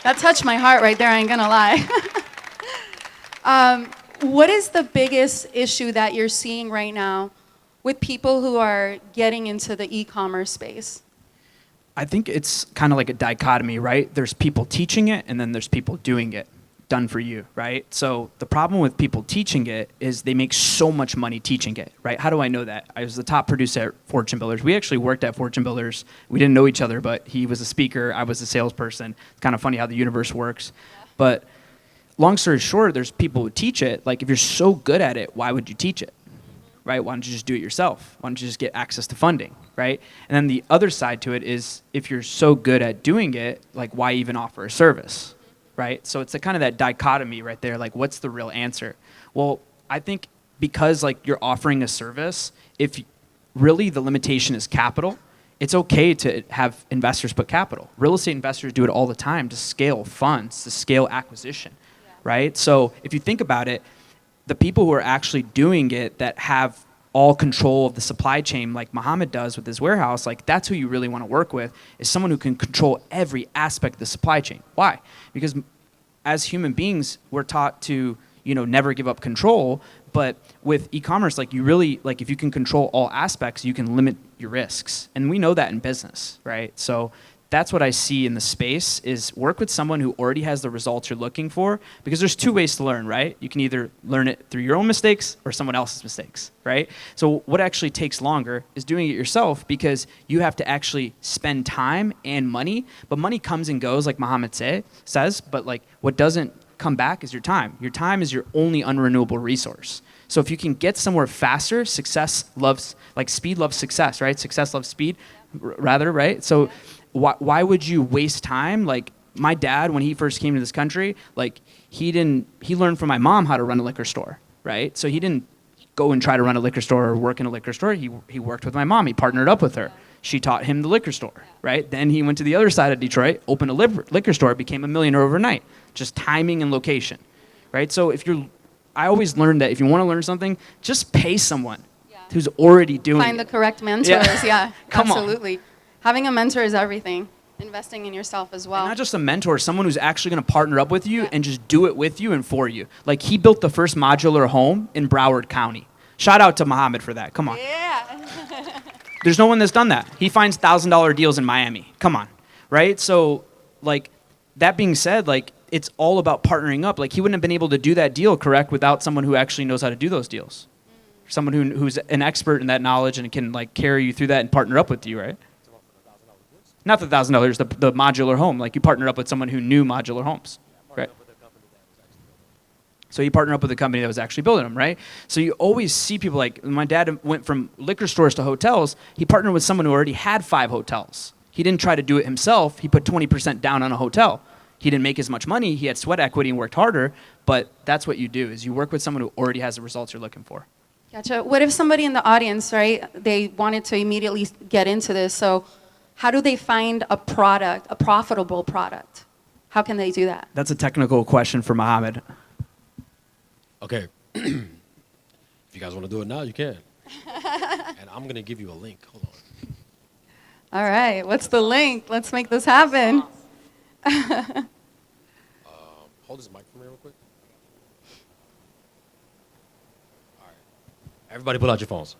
That touched my heart right there, I ain't gonna lie. What is the biggest issue that you're seeing right now with people who are getting into the e-commerce space? I think it's kind of like a dichotomy, right? There's people teaching it, and then there's people doing it, done for you, right? So the problem with people teaching it is they make so much money teaching it, right? How do I know that? I was the top producer at Fortune Builders. We actually worked at Fortune Builders. We didn't know each other, but he was a speaker. I was a salesperson. It's kind of funny how the universe works. But long story short, there's people who teach it. Like, if you're so good at it, why would you teach it? Right? Why don't you just do it yourself? Why don't you just get access to funding, right? And then the other side to it is, if you're so good at doing it, like, why even offer a service, right? So it's a kind of that dichotomy right there, like, what's the real answer? Well, I think because, like, you're offering a service, if really the limitation is capital, it's okay to have investors put capital. Real estate investors do it all the time to scale funds, to scale acquisition, right? So if you think about it, the people who are actually doing it that have all control of the supply chain, like Muhammad does with his warehouse, like, that's who you really want to work with, is someone who can control every aspect of the supply chain. Why? Because as human beings, we're taught to, never give up control. But with e-commerce, like, you really, like, if you can control all aspects, you can limit your risks. And we know that in business, right? So that's what I see in the space, is work with someone who already has the results you're looking for, because there's two ways to learn, right? You can either learn it through your own mistakes or someone else's mistakes, right? So what actually takes longer is doing it yourself, because you have to actually spend time and money, but money comes and goes, like Muhammad says, but, like, what doesn't come back is your time. Your time is your only unrenewable resource. So if you can get somewhere faster, speed loves success, right? Success loves speed, rather, right? So why would you waste time? Like, my dad, when he first came to this country, like, he learned from my mom how to run a liquor store, right? So he didn't go and try to run a liquor store or work in a liquor store. He worked with my mom. He partnered up with her. She taught him the liquor store, right? Then he went to the other side of Detroit, opened a liquor store, became a millionaire overnight. Just timing and location, right? So I always learned that if you want to learn something, just pay someone who's already doing it. Find the correct mentors, yeah. Come on. Absolutely. Having a mentor is everything. Investing in yourself as well. And not just a mentor, someone who's actually going to partner up with you and just do it with you and for you. Like, he built the first modular home in Broward County. Shout out to Muhammad for that. Come on. Yeah. There's no one that's done that. He finds $1,000 deals in Miami. Come on, right? So, like, that being said, like, it's all about partnering up. Like, he wouldn't have been able to do that deal, correct, without someone who actually knows how to do those deals. Someone who's an expert in that knowledge and can, like, carry you through that and partner up with you, right? Not the $1,000, the modular home. Like, you partner up with someone who knew modular homes, right? So he partnered up with a company that was actually building them, right? So you always see people, like, my dad went from liquor stores to hotels. He partnered with someone who already had 5 hotels. He didn't try to do it himself. He put 20% down on a hotel. He didn't make as much money. He had sweat equity and worked harder. But that's what you do, is you work with someone who already has the results you're looking for. Gotcha. What if somebody in the audience, right, they wanted to immediately get into this? So how do they find a product, a profitable product? How can they do that? That's a technical question for Muhammad. Okay. If you guys want to do it now, you can. And I'm going to give you a link. Hold on. All right. What's the link? Let's make this happen. Hold this mic for me real quick. All right. Everybody pull out your phones.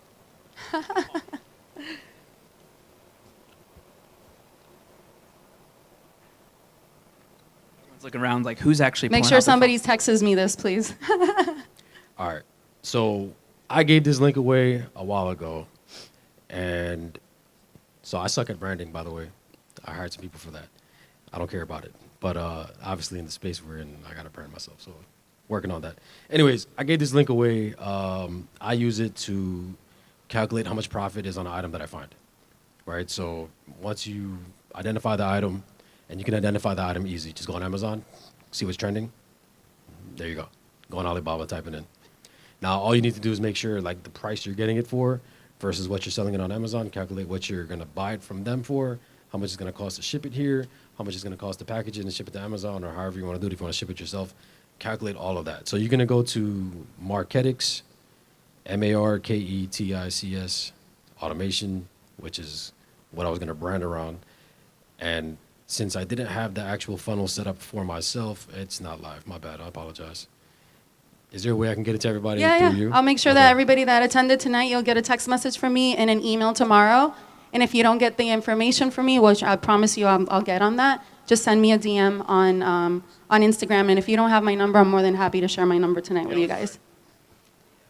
Looking around like, who's actually Make pulling sure out their somebody texts me this, please. All right. So I gave this link away a while ago. And so I suck at branding, by the way. I hired some people for that. I don't care about it. But obviously in the space we're in, I got to brand myself. So working on that. Anyways, I gave this link away. I use it to calculate how much profit is on an item that I find. Right? So once you identify the item, and you can identify the item easy. Just go on Amazon, see what's trending. There you go. Go on Alibaba, type it in. Now, all you need to do is make sure, like, the price you're getting it for versus what you're selling it on Amazon, calculate what you're going to buy it from them for, how much it's going to cost to ship it here, how much it's going to cost to package it and ship it to Amazon, or however you want to do it if you want to ship it yourself. Calculate all of that. So you're going to go to Marketics, Marketics, automation, which is what I was going to brand around. And since I didn't have the actual funnel set up for myself, it's not live. My bad. I apologize. Is there a way I can get it to everybody Yeah, through you? I'll make sure that everybody that attended tonight, you'll get a text message from me and an email tomorrow. And if you don't get the information from me, which I promise you I'll get on that, just send me a DM on Instagram. And if you don't have my number, I'm more than happy to share my number tonight with you guys.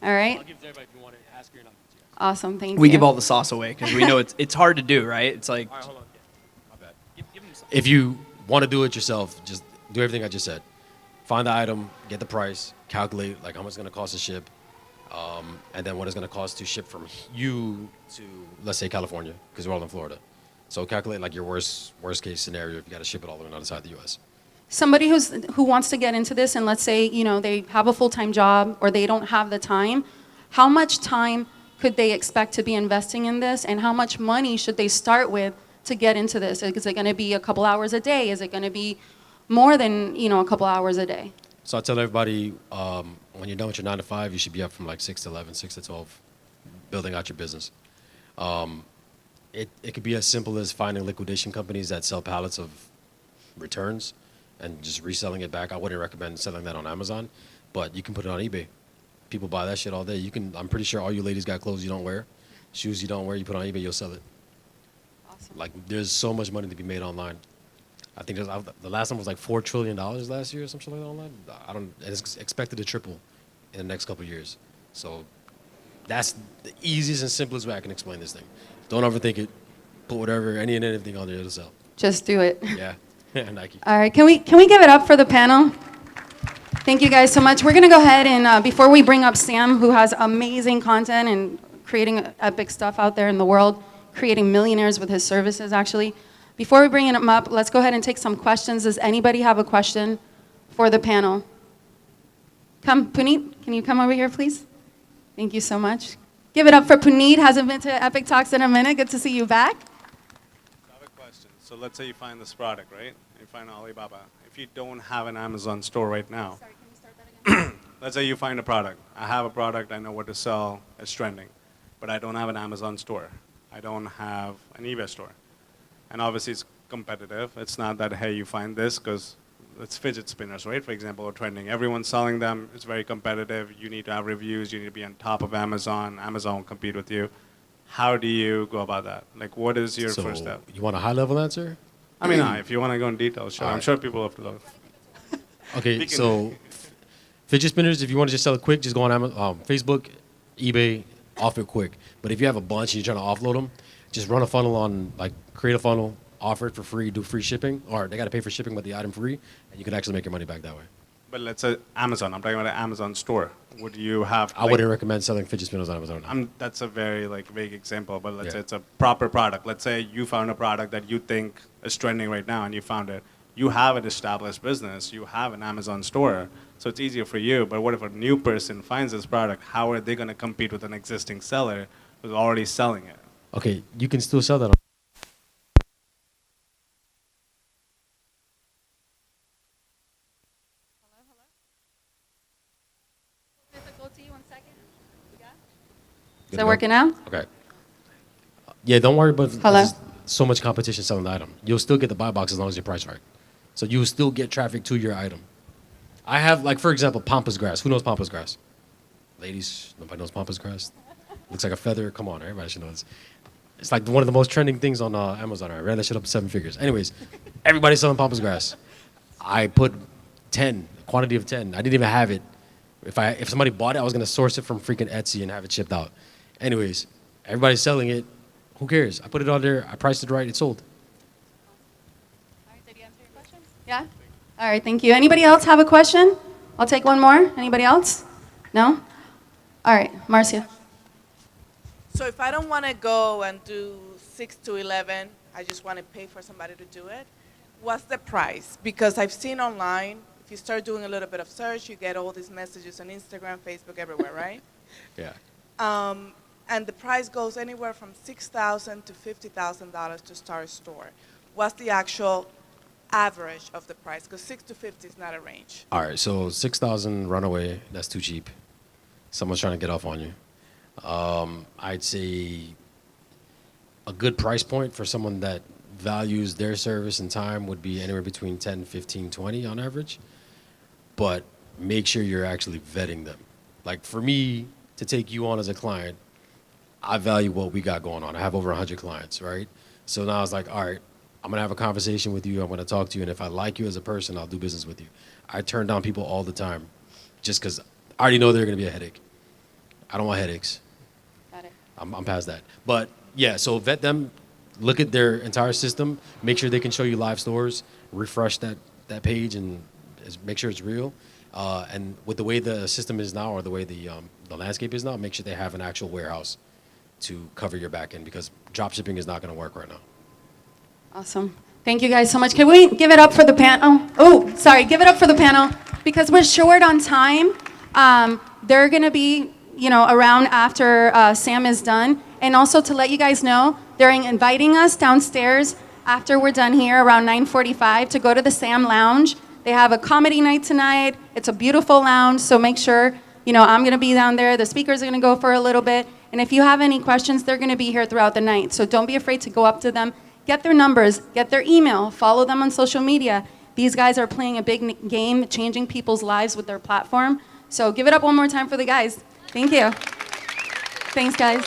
All right? I'll give it to everybody if you want to ask your number. Awesome, thank you. We give all the sauce away because we know it's hard to do, right? It's like All right, hold on. My bad. If you want to do it yourself, just do everything I just said. Find the item, get the price, calculate like how much it's going to cost to ship, and then what it's going to cost to ship from you to, let's say, California, because we're all in Florida. So calculate like your worst case scenario if you got to ship it all the way outside the U.S. Somebody who wants to get into this, and let's say, they have a full-time job or they don't have the time, how much time could they expect to be investing in this, and how much money should they start with to get into this? Is it going to be a couple hours a day? Is it going to be more than, a couple hours a day? So I tell everybody, when you're done with your 9 to 5, you should be up from like 6 to 11, 6 to 12, building out your business. It could be as simple as finding liquidation companies that sell pallets of returns and just reselling it back. I wouldn't recommend selling that on Amazon, but you can put it on eBay. People buy that shit all day. I'm pretty sure all you ladies got clothes you don't wear, shoes you don't wear, you put on eBay, you'll sell it. Awesome. Like, there's so much money to be made online. I think the last one was like $4 trillion last year or something like that online. And it's expected to triple in the next couple of years. So that's the easiest and simplest way I can explain this thing. Don't overthink it. Put whatever, any and anything on there, it'll sell. Just do it. Yeah, Nike. All right, can we give it up for the panel? Thank you guys so much. We're going to go ahead and, before we bring up Sam, who has amazing content and creating epic stuff out there in the world, creating millionaires with his services, actually. Before we bring him up, let's go ahead and take some questions. Does anybody have a question for the panel? Come, Puneet, can you come over here, please? Thank you so much. Give it up for Puneet. Hasn't been to Epic Talks in a minute. Good to see you back. I have a question. So let's say you find this product, right? You find Alibaba. If you don't have an Amazon store right now, Sorry, can you start that again? let's say you find a product. I have a product, I know what to sell, it's trending, but I don't have an Amazon store. I don't have an eBay store. And obviously it's competitive. It's not that, hey, you find this, because it's fidget spinners, right? For example, are trending. Everyone's selling them. It's very competitive. You need to have reviews. You need to be on top of Amazon. Amazon will compete with you. How do you go about that? Like, what is your first step? You want a high-level answer? I mean, if you want to go in detail, sure. I'm sure people have to look. Okay, so fidget spinners, if you want to just sell it quick, just go on Amazon, Facebook, eBay, off it quick. But if you have a bunch and you're trying to offload them, just run a funnel on, like, create a funnel, offer it for free, do free shipping, or they got to pay for shipping, but the item free, and you can actually make your money back that way. But let's say Amazon. I'm talking about an Amazon store. Would you have? I wouldn't recommend selling fidget spinners on Amazon. That's a very vague example, but let's Yeah. say it's a proper product. Let's say you found a product that you think is trending right now, and you found it. You have an established business. You have an Amazon store, so it's easier for you. But what if a new person finds this product? How are they going to compete with an existing seller who's already selling it? Okay, you can still sell that on. Is that working out? Okay. Yeah, don't worry about Hello? there's so much competition selling the item. You'll still get the buy box as long as your price right. So you'll still get traffic to your item. I have, like, for example, pampas grass. Who knows pampas grass? Ladies, nobody knows pampas grass? Looks like a feather. Come on, everybody should know this. It's like one of the most trending things on Amazon. I ran that shit up to 7 figures. Anyways, everybody's selling pampas grass. I put 10, a quantity of 10. I didn't even have it. If somebody bought it, I was gonna source it from freaking Etsy and have it shipped out. Anyways, everybody's selling it. Who cares? I put it on there. I priced it right. It sold. All right, did you answer your question? Yeah? All right, thank you. Anybody else have a question? I'll take one more. Anybody else? No? All right, Marcia. So if I don't want to go and do 6 to 11, I just want to pay for somebody to do it. What's the price? Because I've seen online, if you start doing a little bit of search, you get all these messages on Instagram, Facebook, everywhere, right? Yeah. And the price goes anywhere from $6,000 to $50,000 to start a store. What's the actual average of the price? Because 6 to 50 is not a range. All right, so 6,000 runaway, that's too cheap. Someone's trying to get off on you. I'd say a good price point for someone that values their service and time would be anywhere between 10, 15, 20 on average. But make sure you're actually vetting them. Like for me to take you on as a client, I value what we got going on. I have over 100 clients, right? So now it's like, all right, I'm gonna have a conversation with you. I'm gonna talk to you, and if I like you as a person, I'll do business with you. I turn down people all the time, just because I already know they're gonna be a headache. I don't want headaches. Got it. I'm past that. But yeah, so vet them, look at their entire system, make sure they can show you live stores, refresh that page, and make sure it's real. And with the way the system is now, or the way the landscape is now, make sure they have an actual warehouse to cover your back end, because drop shipping is not going to work right now. Awesome. Thank you guys so much. Can we give it up for the panel? Oh, sorry. Give it up for the panel because we're short on time. They're going to be, around after Sam is done. And also to let you guys know, they're inviting us downstairs after we're done here around 9:45 to go to the Sam Lounge. They have a comedy night tonight. It's a beautiful lounge, so make sure, I'm going to be down there. The speakers are going to go for a little bit. And if you have any questions, they're going to be here throughout the night. So don't be afraid to go up to them. Get their numbers, get their email, follow them on social media. These guys are playing a big game, changing people's lives with their platform. So give it up one more time for the guys. Thank you. Thanks, guys.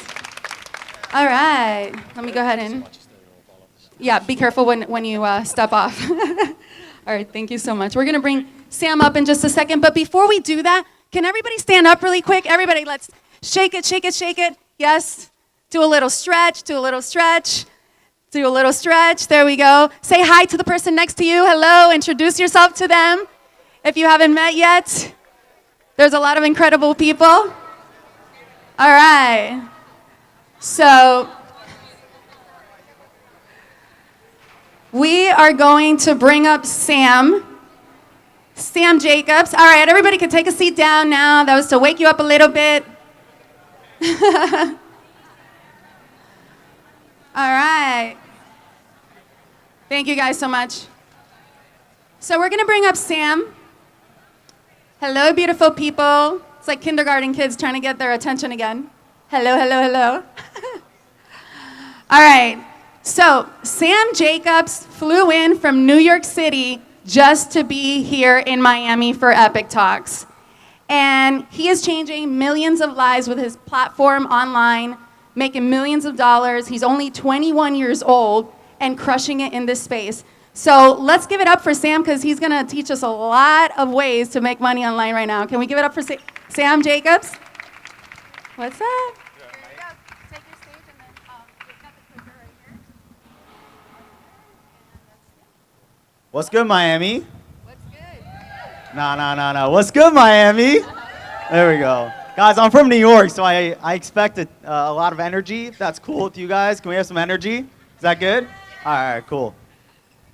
All right. Let me go ahead and... Yeah, be careful when you step off. All right, thank you so much. We're going to bring Sam up in just a second. But before we do that, can everybody stand up really quick? Everybody, let's shake it, shake it, shake it. Yes. Do a little stretch, do a little stretch. Do a little stretch. There we go. Say hi to the person next to you. Hello. Introduce yourself to them. If you haven't met yet, there's a lot of incredible people. All right. So we are going to bring up Sam Jacobs. All right, everybody can take a seat down now. That was to wake you up a little bit. All right. Thank you guys so much. So we're going to bring up Sam. Hello, beautiful people. It's like kindergarten kids trying to get their attention again. Hello, hello, hello. All right. So Sam Jacobs flew in from New York City just to be here in Miami for Epic Talks. And he is changing millions of lives with his platform online, making millions of dollars. He's only 21 years old and crushing it in this space. So let's give it up for Sam because he's going to teach us a lot of ways to make money online right now. Can we give it up for Sam Jacobs? What's up? Here you go. Take your stage and then we've got the clicker right here. What's good, Miami? What's good? No. What's good, Miami? There we go. Guys, I'm from New York, so I expected a lot of energy. If that's cool with you guys, can we have some energy? Is that good? All right, cool.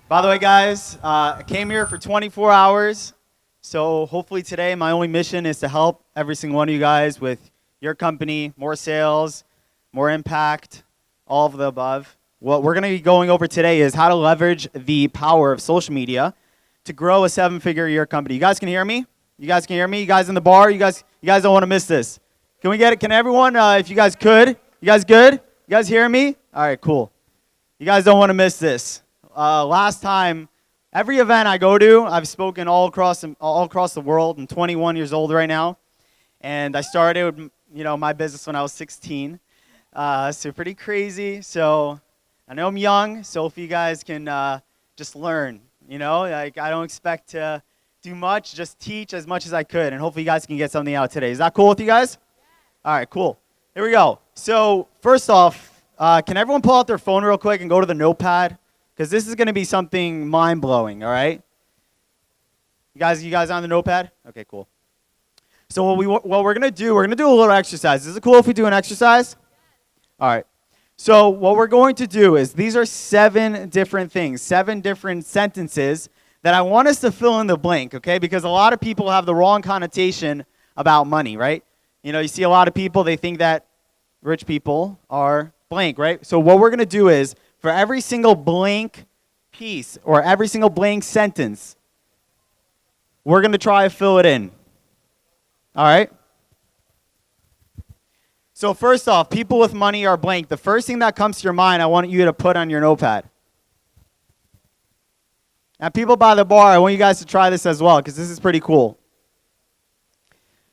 By the way, guys, I came here for 24 hours, so hopefully today my only mission is to help every single one of you guys with your company, more sales, more impact, all of the above. What we're going to be going over today is how to leverage the power of social media to grow a 7-figure a year company. You guys can hear me? You guys can hear me? You guys in the bar? You guys don't want to miss this. Can we get it? Can everyone, if you guys could? You guys good? You guys hear me? All right, cool. You guys don't want to miss this. Last time, every event I go to, I've spoken all across the world. I'm 21 years old right now, and I started, my business when I was 16. So pretty crazy. So I know I'm young, so if you guys can just learn, I don't expect to do much, just teach as much as I could, and hopefully you guys can get something out today. Is that cool with you guys? All right, cool. Here we go. So first off, can everyone pull out their phone real quick and go to the notepad? Because this is going to be something mind-blowing, all right? You guys on the notepad? Okay, cool. So what we're going to do, we're going to do a little exercise. Is it cool if we do an exercise? All right. So what we're going to do is these are 7 different things, 7 different sentences that I want us to fill in the blank, okay? Because a lot of people have the wrong connotation about money, right? You know, you see a lot of people, they think that rich people are blank, right? So what we're going to do is for every single blank piece or every single blank sentence, we're going to try to fill it in. All right? So first off, people with money are blank. The first thing that comes to your mind, I want you to put on your notepad. And people by the bar, I want you guys to try this as well because this is pretty cool.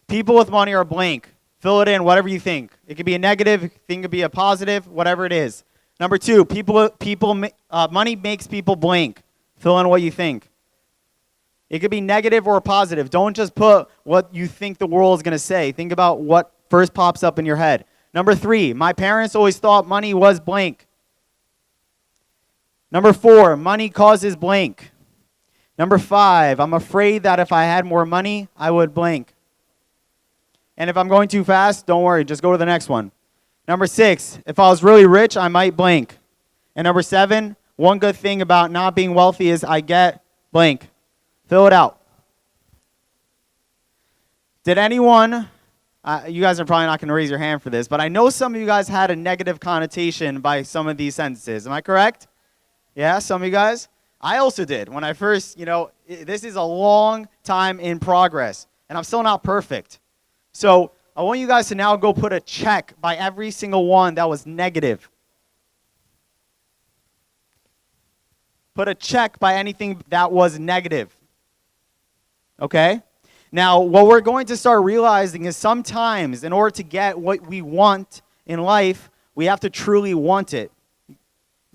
People with money are blank. Fill it in, whatever you think. It could be a negative, it could be a positive, whatever it is. Number 2, money makes people blank. Fill in what you think. It could be negative or positive. Don't just put what you think the world is going to say. Think about what first pops up in your head. Number 3, my parents always thought money was blank. Number 4, money causes blank. Number 5, I'm afraid that if I had more money, I would blank. And if I'm going too fast, don't worry, just go to the next one. Number 6, if I was really rich, I might blank. And number 7, one good thing about not being wealthy is I get blank. Fill it out. Did anyone, you guys are probably not going to raise your hand for this, but I know some of you guys had a negative connotation by some of these sentences. Am I correct? Yeah, some of you guys? I also did. When I first, this is a long time in progress, and I'm still not perfect. So I want you guys to now go put a check by every single one that was negative. Put a check by anything that was negative. Okay? Now, what we're going to start realizing is sometimes in order to get what we want in life, we have to truly want it. You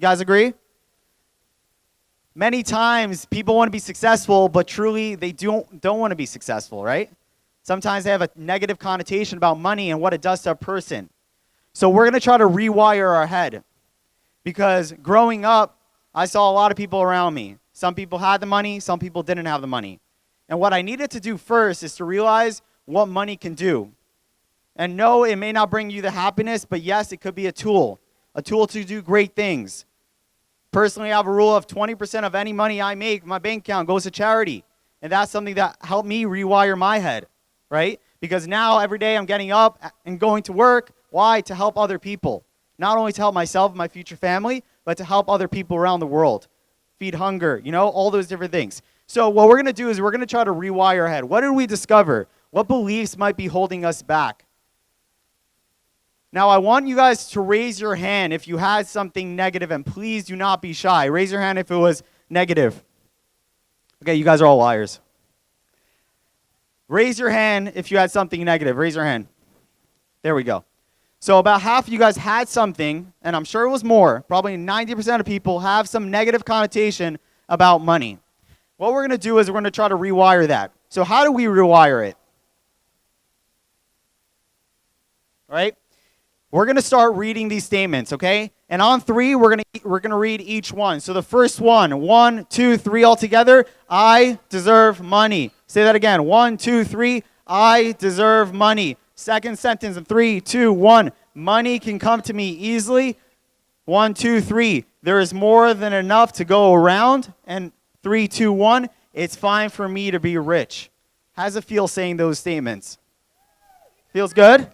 guys agree? Many times people want to be successful, but truly they don't want to be successful, right? Sometimes they have a negative connotation about money and what it does to a person. So we're going to try to rewire our head. Because growing up, I saw a lot of people around me. Some people had the money, some people didn't have the money. And what I needed to do first is to realize what money can do. And no, it may not bring you the happiness, but yes, it could be a tool to do great things. Personally, I have a rule of 20% of any money I make, my bank account goes to charity. And that's something that helped me rewire my head. Right? Because now every day I'm getting up and going to work. Why? To help other people. Not only to help myself and my future family, but to help other people around the world. Feed hunger, all those different things. So what we're going to do is we're going to try to rewire our head. What did we discover? What beliefs might be holding us back? Now I want you guys to raise your hand if you had something negative, and please do not be shy. Raise your hand if it was negative. Okay, you guys are all liars. Raise your hand if you had something negative. Raise your hand. There we go. So about half of you guys had something, and I'm sure it was more. Probably 90% of people have some negative connotation about money. What we're going to do is we're going to try to rewire that. So how do we rewire it? Right? We're going to start reading these statements, okay? And on 3, we're going to read each one. So the first one, 1, 2, 3 all together. I deserve money. Say that again. 1, 2, 3. I deserve money. Second sentence in 3, 2, 1. Money can come to me easily. 1, 2, 3. There is more than enough to go around. And 3, 2, 1. It's fine for me to be rich. How does it feel saying those statements? Feels good?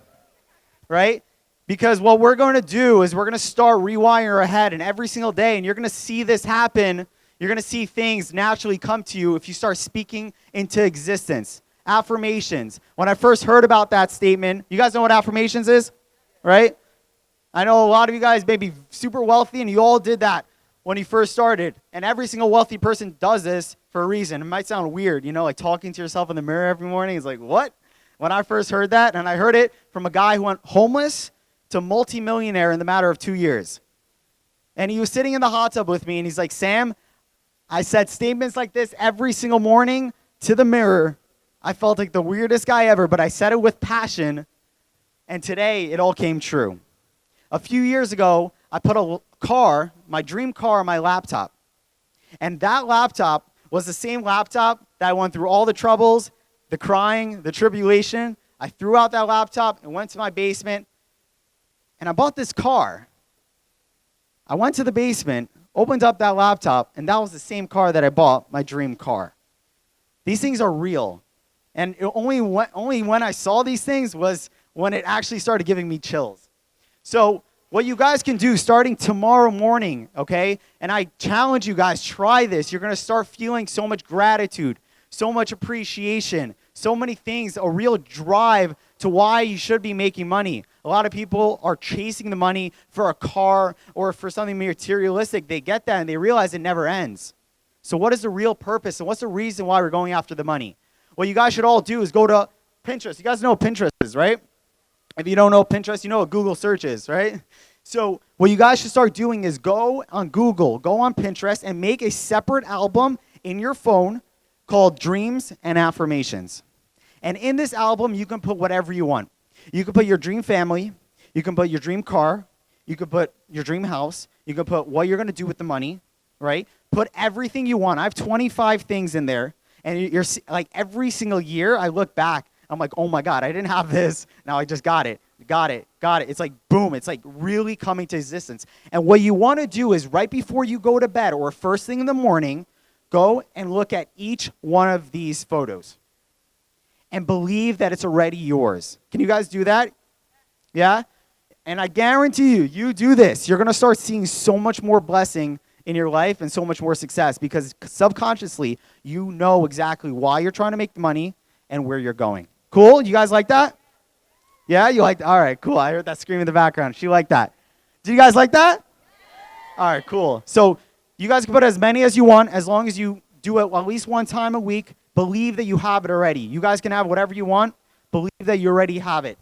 Right? Because what we're going to do is we're going to start rewiring our head, and every single day, and you're going to see this happen. You're going to see things naturally come to you if you start speaking into existence. Affirmations. When I first heard about that statement, you guys know what affirmations is? Right? I know a lot of you guys may be super wealthy, and you all did that when you first started. And every single wealthy person does this for a reason. It might sound weird, like talking to yourself in the mirror every morning. It's like, what? When I first heard that, and I heard it from a guy who went homeless to multimillionaire in the matter of 2 years. And he was sitting in the hot tub with me, and he's like, Sam, I said statements like this every single morning to the mirror. I felt like the weirdest guy ever, but I said it with passion, and today it all came true. A few years ago, I put a car, my dream car, on my laptop. And that laptop was the same laptop that I went through all the troubles, the crying, the tribulation. I threw out that laptop and went to my basement, and I bought this car. I went to the basement, opened up that laptop, and that was the same car that I bought, my dream car. These things are real. And only when I saw these things was when it actually started giving me chills. So what you guys can do starting tomorrow morning, okay, and I challenge you guys, try this. You're going to start feeling so much gratitude, so much appreciation, so many things, a real drive to why you should be making money. A lot of people are chasing the money for a car or for something materialistic. They get that and they realize it never ends. So what is the real purpose and what's the reason why we're going after the money? What you guys should all do is go to Pinterest. You guys know what Pinterest is, right? If you don't know Pinterest, you know what Google search is, right? So what you guys should start doing is go on Google, go on Pinterest, and make a separate album in your phone called Dreams and Affirmations. And in this album, you can put whatever you want. You can put your dream family. You can put your dream car. You can put your dream house. You can put what you're going to do with the money, right? Put everything you want. I have 25 things in there. And you're like every single year, I look back. I'm like, oh my God, I didn't have this. Now I just got it. Got it. It's like, boom. It's like really coming to existence. And what you want to do is right before you go to bed or first thing in the morning, go and look at each one of these photos and believe that it's already yours. Can you guys do that? Yeah? And I guarantee you, you do this, you're going to start seeing so much more blessing in your life and so much more success because subconsciously, you know exactly why you're trying to make the money and where you're going. Cool? You guys like that? Yeah? You like that? All right, cool. I heard that scream in the background. She liked that. Do you guys like that? All right, cool. So you guys can put as many as you want as long as you do it at least one time a week. Believe that you have it already. You guys can have whatever you want. Believe that you already have it.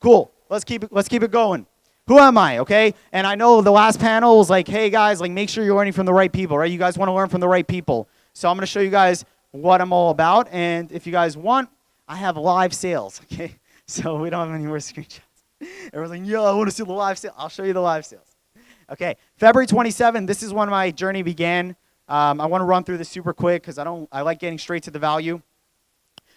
Cool. Let's keep it going. Who am I, okay? And I know the last panel was like, hey guys, like make sure you're learning from the right people, right? You guys want to learn from the right people. So I'm going to show you guys what I'm all about. And if you guys want, I have live sales, okay? So we don't have any more screenshots. Everyone's like, yo, I want to see the live sale. I'll show you the live sales. Okay, February 27th, this is when my journey began. I want to run through this super quick because I like getting straight to the value.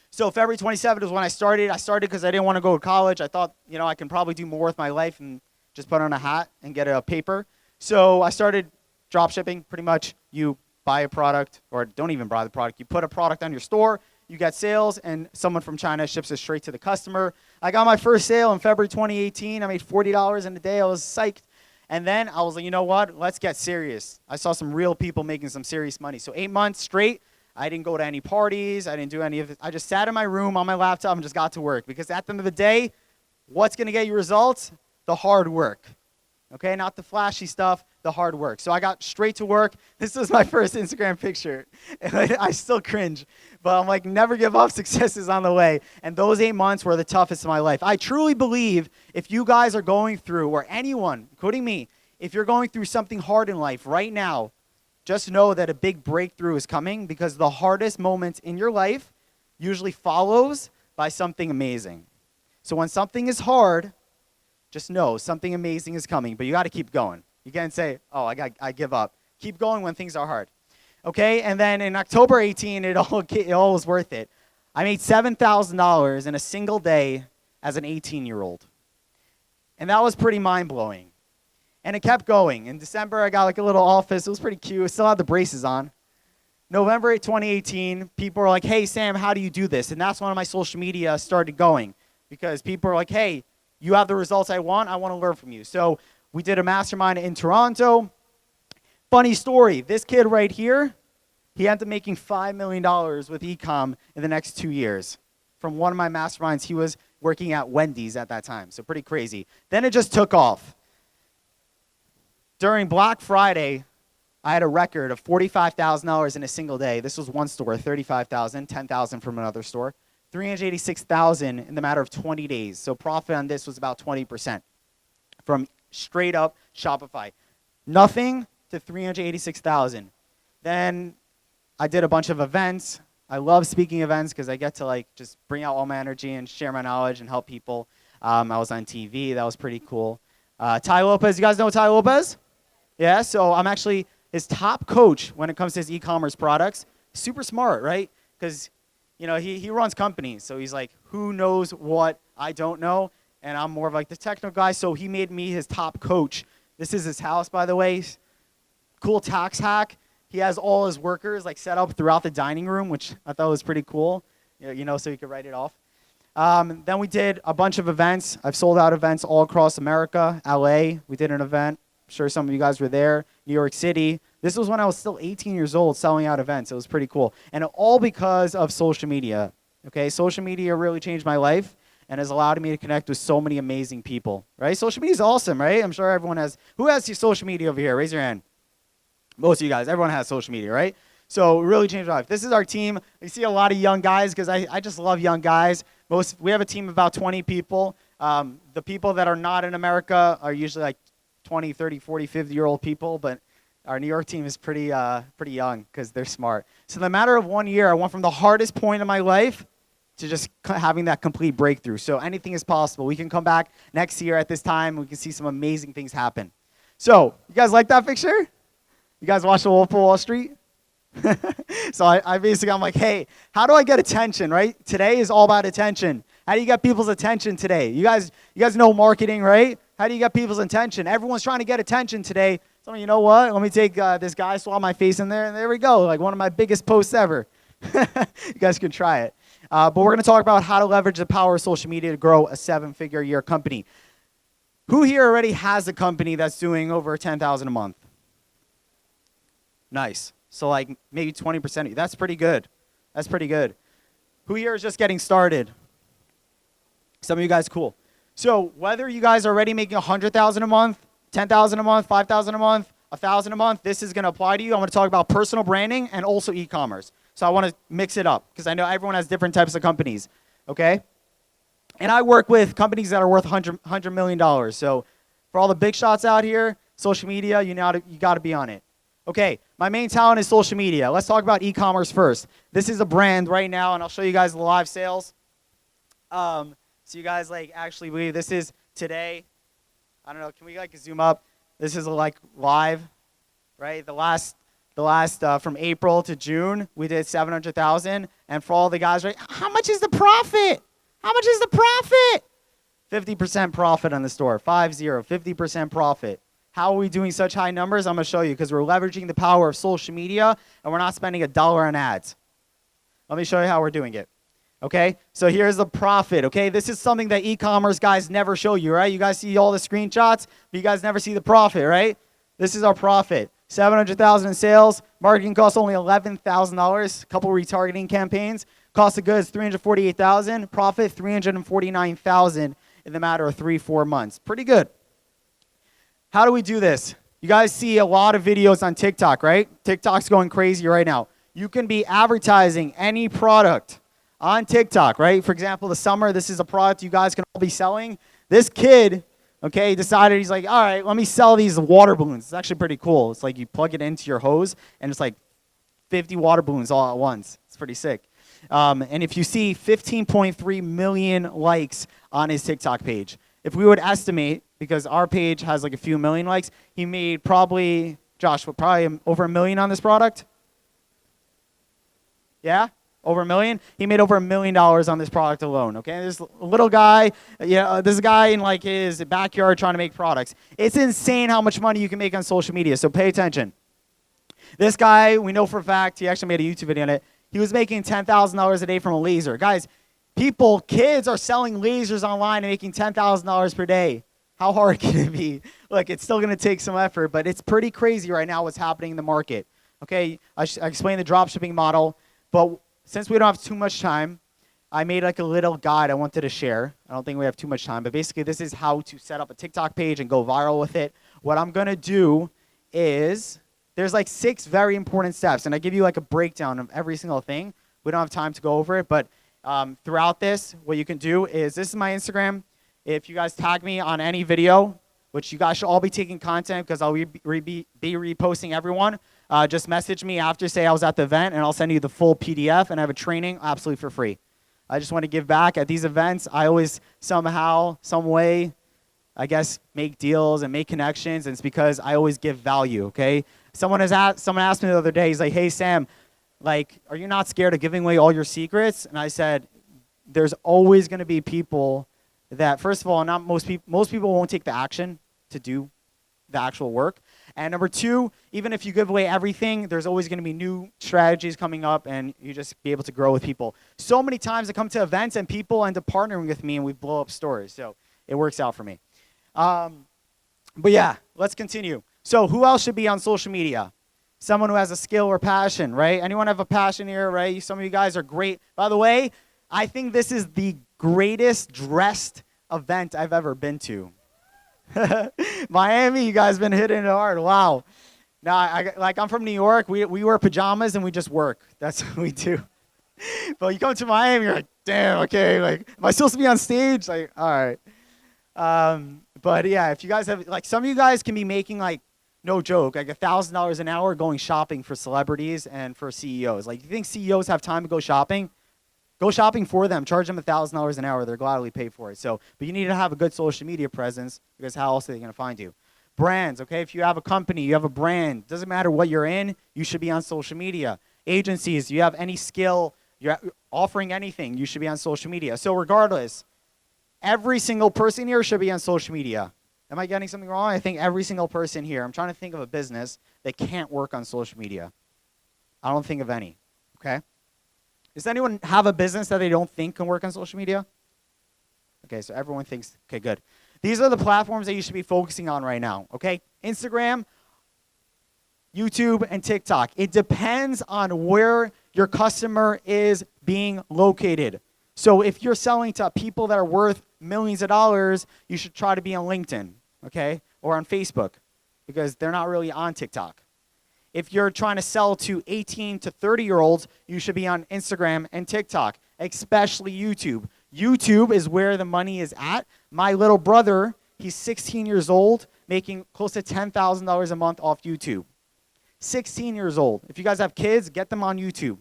So February 27th is when I started. I started because I didn't want to go to college. I thought, I can probably do more with my life and just put on a hat and get a paper. So I started drop shipping. Pretty much you buy a product or don't even buy the product. You put a product on your store, you get sales, and someone from China ships it straight to the customer. I got my first sale in February 2018. I made $40 in a day. I was psyched. And then I was like, you know what? Let's get serious. I saw some real people making some serious money. So 8 months straight, I didn't go to any parties. I didn't do any of it. I just sat in my room on my laptop and just got to work. Because at the end of the day, what's going to get you results? The hard work. Okay, not the flashy stuff, the hard work. So I got straight to work. This was my first Instagram picture. And I still cringe. But I'm like, never give up. Success is on the way. And those 8 months were the toughest of my life. I truly believe if you guys are going through, or anyone, including me, if you're going through something hard in life right now, just know that a big breakthrough is coming because the hardest moments in your life usually follows by something amazing. So when something is hard, just know something amazing is coming, but you got to keep going. You can't say, oh, I give up. Keep going when things are hard. Okay, and then in October 18, it all was worth it. I made $7,000 in a single day as an 18-year-old. And that was pretty mind-blowing. And it kept going. In December, I got like a little office. It was pretty cute. I still had the braces on. November 2018, people were like, hey, Sam, how do you do this? And that's when my social media started going because people were like, hey, you have the results I want to learn from you. So we did a mastermind in Toronto. Funny story, this kid right here, he ended up making $5 million with e-com in the next 2 years. From one of my masterminds, he was working at Wendy's at that time, so pretty crazy. Then it just took off. During Black Friday, I had a record of $45,000 in a single day. This was one store, $35,000, $10,000 from another store. $386,000 in the matter of 20 days. So profit on this was about 20% from straight up Shopify. Nothing to $386,000. Then I did a bunch of events. I love speaking events because I get to just bring out all my energy and share my knowledge and help people. I was on TV. That was pretty cool. Tai Lopez, you guys know Tai Lopez? Yeah, so I'm actually his top coach when it comes to his e-commerce products. Super smart, right? Because he runs companies, so he's like, who knows what I don't know? And I'm more of like the technical guy, so he made me his top coach This is his house, by the way. Cool tax hack. He has all his workers like set up throughout the dining room, which I thought was pretty cool. You know, so you could write it off. Then we did a bunch of events. I've sold out events all across America. LA, we did an event. I'm sure some of you guys were there. New York City. This was when I was still 18 years old selling out events. It was pretty cool. And all because of social media. Okay, social media really changed my life and has allowed me to connect with so many amazing people, right? Social media is awesome, right? I'm sure everyone has. Who has your social media over here? Raise your hand. Most of you guys. Everyone has social media, right? So it really changed my life. This is our team. You see a lot of young guys because I just love young guys. We have a team of about 20 people. The people that are not in America are usually like 20, 30, 40, 50-year-old people, but our New York team is pretty young because they're smart. So in the matter of 1 year, I went from the hardest point in my life to just having that complete breakthrough. So anything is possible. We can come back next year at this time. We can see some amazing things happen. So you guys like that picture? You guys watch The Wolf of Wall Street? So I'm like, hey, how do I get attention, right? Today is all about attention. How do you get people's attention today? You guys know marketing, right? How do you get people's attention? Everyone's trying to get attention today. So you know what? Let me take this guy, swap my face in there, and there we go. Like one of my biggest posts ever. You guys can try it. But we're going to talk about how to leverage the power of social media to grow a 7-figure a year company. Who here already has a company that's doing over $10,000 a month? Nice. So like maybe 20% of you. That's pretty good. That's pretty good. Who here is just getting started? Some of you guys, cool. So whether you guys are already making $100,000 a month, $10,000 a month, $5,000 a month, $1,000 a month, this is going to apply to you. I'm going to talk about personal branding and also e-commerce. So I want to mix it up because I know everyone has different types of companies, okay? And I work with companies that are worth $100 million. So for all the big shots out here, social media, you got to be on it. Okay, my main talent is social media. Let's talk about e-commerce first. This is a brand right now, and I'll show you guys the live sales. So you guys like actually believe this is today. I don't know. Can we like zoom up? This is like live, right? The last from April to June, we did 700,000. And for all the guys, right? How much is the profit? How much is the profit? 50% profit on the store. 50% profit. How are we doing such high numbers? I'm going to show you because we're leveraging the power of social media and we're not spending $1 on ads. Let me show you how we're doing it. Okay, so here's the profit. Okay, this is something that e-commerce guys never show you, right? You guys see all the screenshots, but you guys never see the profit, right? This is our profit. 700,000 in sales. Marketing costs only $11,000. A couple retargeting campaigns. Cost of goods $348,000. Profit $349,000 in the matter of 3-4 months. Pretty good. How do we do this? You guys see a lot of videos on TikTok, right? TikTok's going crazy right now. You can be advertising any product on TikTok, right? For example, the summer, this is a product you guys can all be selling. This kid, okay, decided, he's like, all right, let me sell these water balloons. It's actually pretty cool. It's like you plug it into your hose, and it's like 50 water balloons all at once. It's pretty sick. And if you see 15.3 million likes on his TikTok page, if we would estimate, because our page has like a few million likes, he made probably, Josh, probably over $1 million on this product? Yeah? Over $1 million? He made over $1 million on this product alone, okay? This little guy, this guy in like his backyard trying to make products. It's insane how much money you can make on social media, so pay attention. This guy, we know for a fact, he actually made a YouTube video on it. He was making $10,000 a day from a laser. Guys, kids are selling lasers online and making $10,000 per day. How hard can it be? Look, it's still going to take some effort, but it's pretty crazy right now what's happening in the market. Okay, I explained the dropshipping model, but since we don't have too much time, I made like a little guide I wanted to share. I don't think we have too much time, but basically this is how to set up a TikTok page and go viral with it. What I'm going to do is there's like 6 very important steps, and I give you like a breakdown of every single thing. We don't have time to go over it, but throughout this, what you can do is, this is my Instagram. If you guys tag me on any video, which you guys should all be taking content because I'll be reposting everyone, just message me after, say I was at the event, and I'll send you the full PDF, and I have a training absolutely for free. I just want to give back. At these events, I always somehow, some way, I guess, make deals and make connections, and it's because I always give value, okay? Someone asked me the other day, he's like, hey, Sam, like, are you not scared of giving away all your secrets? And I said, there's always going to be people that, first of all, not most people won't take the action to do the actual work. And number two, even if you give away everything, there's always going to be new strategies coming up, and you just be able to grow with people. So many times I come to events and people end up partnering with me, and we blow up stores. So it works out for me. But yeah, let's continue. So who else should be on social media? Someone who has a skill or passion, right? Anyone have a passion here, right? Some of you guys are great. By the way, I think this is the greatest dressed event I've ever been to. Miami, you guys been hitting it hard. Wow. Now, I'm from New York. We wear pajamas and we just work. That's what we do. But you come to Miami, you're like, damn, okay. Like, am I supposed to be on stage? Like, all right. But yeah, if you guys have, like, some of you guys can be making, like, no joke, like $1,000 an hour going shopping for celebrities and for CEOs. Like, you think CEOs have time to go shopping? Go shopping for them. Charge them $1,000 an hour. They're gladly pay for it. So, but you need to have a good social media presence, because how else are they going to find you? Brands, okay? If you have a company, you have a brand, doesn't matter what you're in, you should be on social media. Agencies, you have any skill, you're offering anything, you should be on social media. So regardless, every single person here should be on social media. Am I getting something wrong? I think every single person here, I'm trying to think of a business that can't work on social media. I don't think of any, okay? Does anyone have a business that they don't think can work on social media? Okay, so everyone thinks, okay, good. These are the platforms that you should be focusing on right now, okay? Instagram, YouTube, and TikTok. It depends on where your customer is being located. So if you're selling to people that are worth millions of dollars, you should try to be on LinkedIn, okay? Or on Facebook, because they're not really on TikTok. If you're trying to sell to 18 to 30-year-olds, you should be on Instagram and TikTok, especially YouTube. YouTube is where the money is at. My little brother, he's 16 years old, making close to $10,000 a month off YouTube. 16 years old. If you guys have kids, get them on YouTube.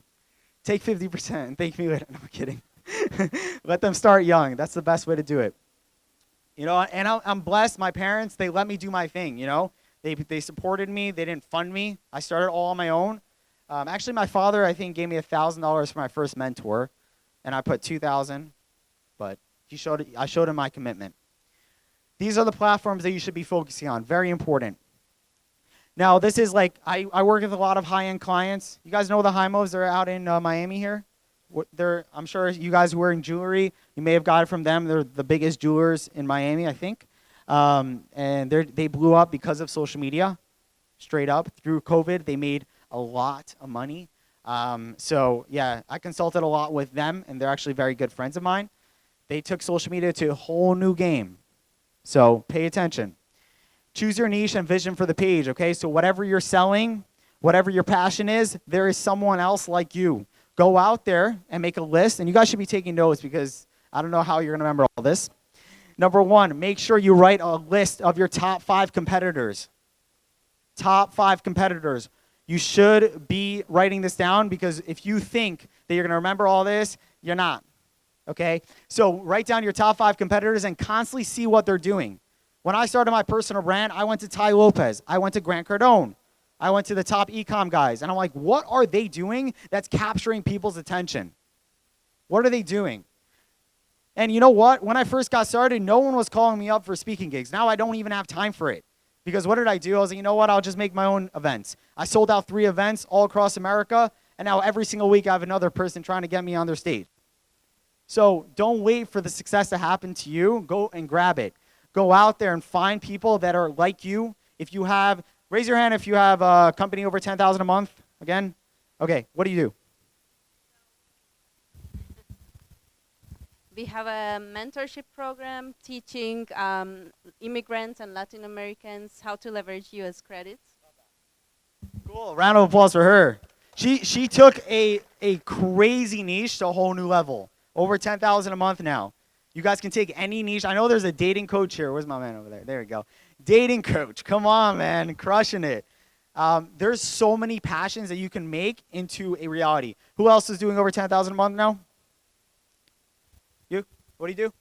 Take 50% and thank me later. No, I'm kidding. Let them start young. That's the best way to do it. You know, and I'm blessed. My parents, they let me do my thing, you know. They supported me. They didn't fund me. I started all on my own. Actually, my father, I think, gave me $1,000 for my first mentor, and I put $2,000. But I showed him my commitment. These are the platforms that you should be focusing on. Very important. Now, this is like, I work with a lot of high-end clients. You guys know the Hymos? They're out in Miami here. I'm sure you guys wearing jewelry, you may have got it from them. They're the biggest jewelers in Miami, I think. And they blew up because of social media, straight up. Through COVID, they made a lot of money. So yeah, I consulted a lot with them, and they're actually very good friends of mine. They took social media to a whole new game. So pay attention. Choose your niche and vision for the page, okay? So whatever you're selling, whatever your passion is, there is someone else like you. Go out there and make a list, and you guys should be taking notes, because I don't know how you're going to remember all this. Number one, make sure you write a list of your top 5 competitors. Top 5 competitors. You should be writing this down, because if you think that you're going to remember all this, you're not. Okay? So write down your top 5 competitors and constantly see what they're doing. When I started my personal brand, I went to Tai Lopez. I went to Grant Cardone. I went to the top e-com guys. And I'm like, what are they doing that's capturing people's attention? What are they doing? And you know what? When I first got started, no one was calling me up for speaking gigs. Now I don't even have time for it. Because what did I do? I was like, you know what? I'll just make my own events. I sold out 3 events all across America. And now every single week I have another person trying to get me on their stage. So don't wait for the success to happen to you. Go and grab it. Go out there and find people that are like you. If you have, raise your hand if you have a company over $10,000 a month. Again? Okay, what do you do? We have a mentorship program teaching immigrants and Latin Americans how to leverage U.S. credits. Cool. Round of applause for her. She took a crazy niche to a whole new level. Over $10,000 a month now. You guys can take any niche. I know there's a dating coach here. Where's my man over there? There we go. Dating coach. Come on, man. Crushing it. There's so many passions that you can make into a reality. Who else is doing over $10,000 a month now? You? What do you do?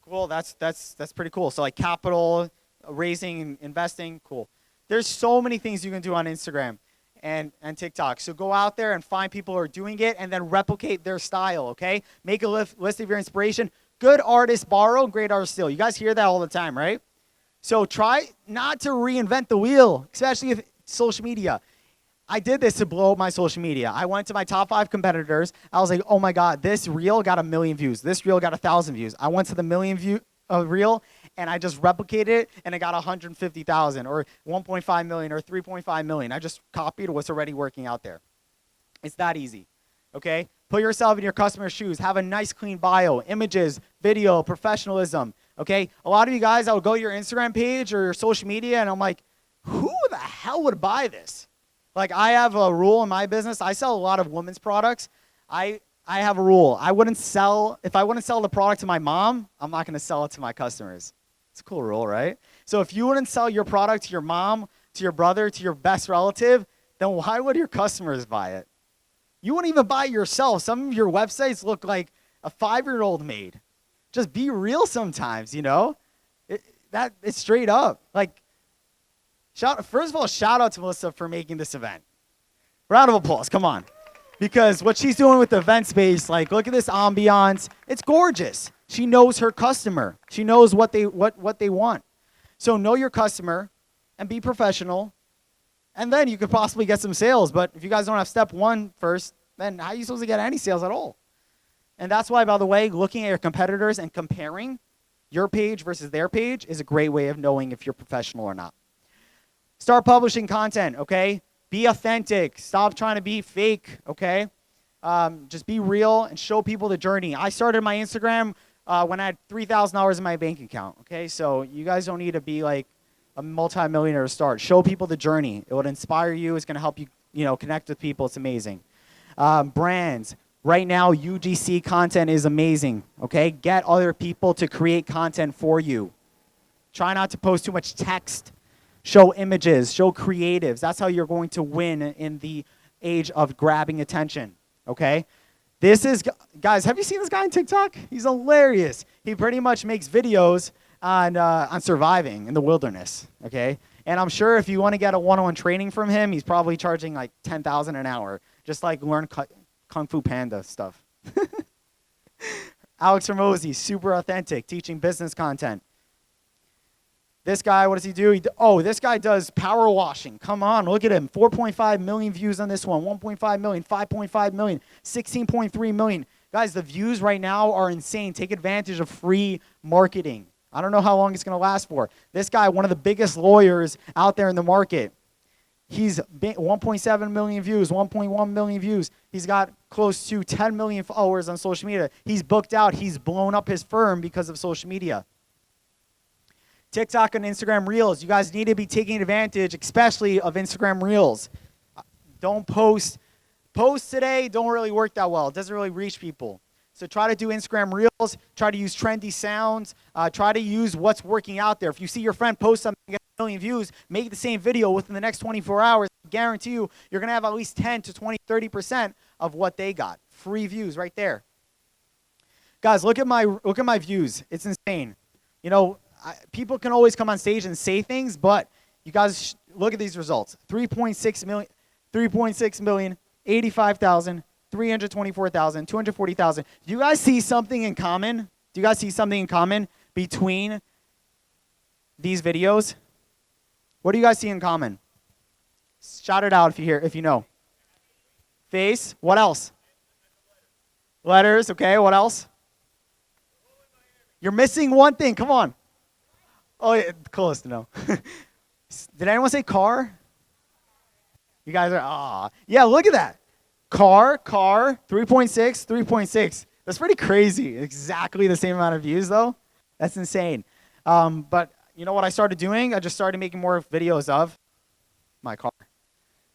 Cool. That's pretty cool. So like capital raising, investing, cool. There's so many things you can do on Instagram and TikTok. So go out there and find people who are doing it and then replicate their style, okay? Make a list of your inspiration. Good artists borrow, great artists steal. You guys hear that all the time, right? So try not to reinvent the wheel, especially with social media. I did this to blow up my social media. I went to my top 5 competitors. I was like, oh my God, this reel got 1 million views. This reel got 1,000 views. I went to the million view reel, and I just replicated it, and it got 150,000 or 1.5 million or 3.5 million. I just copied what's already working out there. It's that easy, okay? Put yourself in your customer's shoes. Have a nice, clean bio, images, video, professionalism, okay? A lot of you guys, I would go to your Instagram page or your social media, and I'm like, who the hell would buy this? Like, I have a rule in my business. I sell a lot of women's products. I have a rule. If I wouldn't sell the product to my mom, I'm not going to sell it to my customers. It's a cool rule, right? So if you wouldn't sell your product to your mom, to your brother, to your best relative, then why would your customers buy it? You wouldn't even buy it yourself. Some of your websites look like a 5-year-old made. Just be real sometimes, you know? It's straight up. Like, first of all, shout out to Melissa for making this event. Round of applause, come on. Because what she's doing with the event space, like, look at this ambiance. It's gorgeous. She knows her customer. She knows what they want. So know your customer and be professional, and then you could possibly get some sales. But if you guys don't have step 1 first, then how are you supposed to get any sales at all? And that's why, by the way, looking at your competitors and comparing your page versus their page is a great way of knowing if you're professional or not. Start publishing content, okay? Be authentic. Stop trying to be fake, okay? Just be real and show people the journey. I started my Instagram when I had $3,000 in my bank account, okay? So you guys don't need to be like a multi-millionaire to start. Show people the journey. It would inspire you. It's going to help you, connect with people. It's amazing. Brands. Right now, UGC content is amazing, okay? Get other people to create content for you. Try not to post too much text. Show images, show creatives. That's how you're going to win in the age of grabbing attention, okay? Guys, have you seen this guy on TikTok? He's hilarious. He pretty much makes videos on surviving in the wilderness, okay? And I'm sure if you want to get a one-on-one training from him, he's probably charging like $10,000 an hour, just like learn Kung Fu Panda stuff. Alex Hormozi, super authentic, teaching business content. This guy, what does he do? This guy does power washing. Come on, look at him. 4.5 million views on this one. 1.5 million, 5.5 million, 16.3 million. Guys, the views right now are insane. Take advantage of free marketing. I don't know how long it's going to last for. This guy, one of the biggest lawyers out there in the market. He's 1.7 million views, 1.1 million views. He's got close to 10 million followers on social media. He's booked out. He's blown up his firm because of social media. TikTok and Instagram Reels. You guys need to be taking advantage, especially of Instagram Reels. Don't post. Posts today don't really work that well. It doesn't really reach people. So try to do Instagram Reels. Try to use trendy sounds. Try to use what's working out there. If you see your friend post something and get 1 million views, make the same video within the next 24 hours. I guarantee you, you're going to have at least 10 to 20, 30% of what they got. Free views right there. Guys, look at my views. It's insane. People can always come on stage and say things, but you guys look at these results. 3.6 million, 85,000, 324,000, 240,000. Do you guys see something in common? Do you guys see something in common between these videos? What do you guys see in common? Shout it out if you know. Face. What else? Letters. Okay, what else? You're missing one thing. Come on. Oh, yeah, close to know. Did anyone say car? You guys are, yeah, look at that. Car, 3.6, 3.6. That's pretty crazy. Exactly the same amount of views, though. That's insane. But you know what I started doing? I just started making more videos of my car.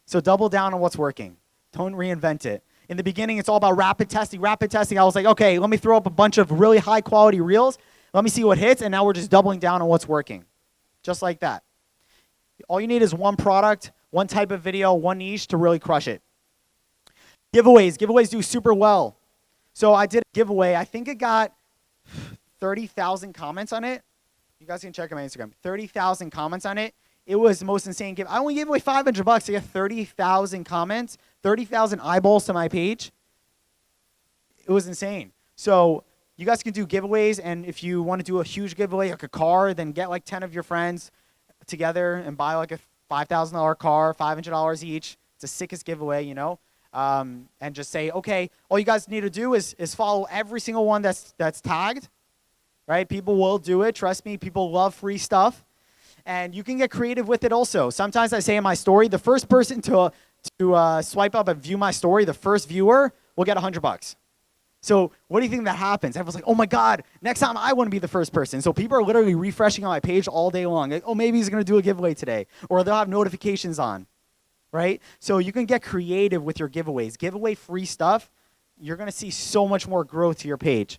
So double down on what's working. Don't reinvent it. In the beginning, it's all about rapid testing. I was like, okay, let me throw up a bunch of really high-quality reels. Let me see what hits, and now we're just doubling down on what's working. Just like that. All you need is one product, one type of video, one niche to really crush it. Giveaways. Giveaways do super well. So I did a giveaway. I think it got 30,000 comments on it. You guys can check on my Instagram. 30,000 comments on it. It was the most insane giveaway. I only gave away $500 to get 30,000 comments, 30,000 eyeballs to my page. It was insane. So you guys can do giveaways, and if you want to do a huge giveaway, like a car, then get like 10 of your friends together and buy like a $5,000 car, $500 each. It's the sickest giveaway, you know. And just say, okay, all you guys need to do is follow every single one that's tagged, right? People will do it. Trust me, people love free stuff. And you can get creative with it also. Sometimes I say in my story, the first person to swipe up and view my story, the first viewer will get $100. So what do you think that happens? Everyone's like, oh my God, next time I want to be the first person. So people are literally refreshing on my page all day long. Like, oh, maybe he's going to do a giveaway today. Or they'll have notifications on, right? So you can get creative with your giveaways. Give away free stuff. You're going to see so much more growth to your page.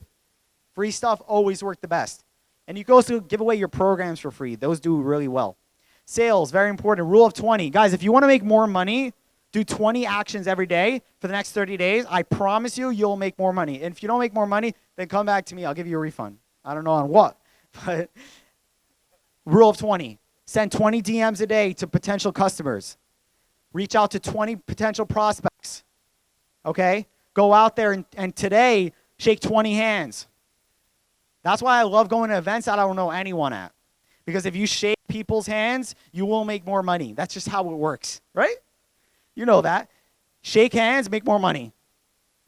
Free stuff always work the best. And you can also give away your programs for free. Those do really well. Sales, very important. Rule of 20. Guys, if you want to make more money, do 20 actions every day for the next 30 days. I promise you, you'll make more money. And if you don't make more money, then come back to me. I'll give you a refund. I don't know on what. But rule of 20. Send 20 DMs a day to potential customers. Reach out to 20 potential prospects. Okay? Go out there and today, shake 20 hands. That's why I love going to events that I don't know anyone at. Because if you shake people's hands, you will make more money. That's just how it works, right? You know that. Shake hands, make more money.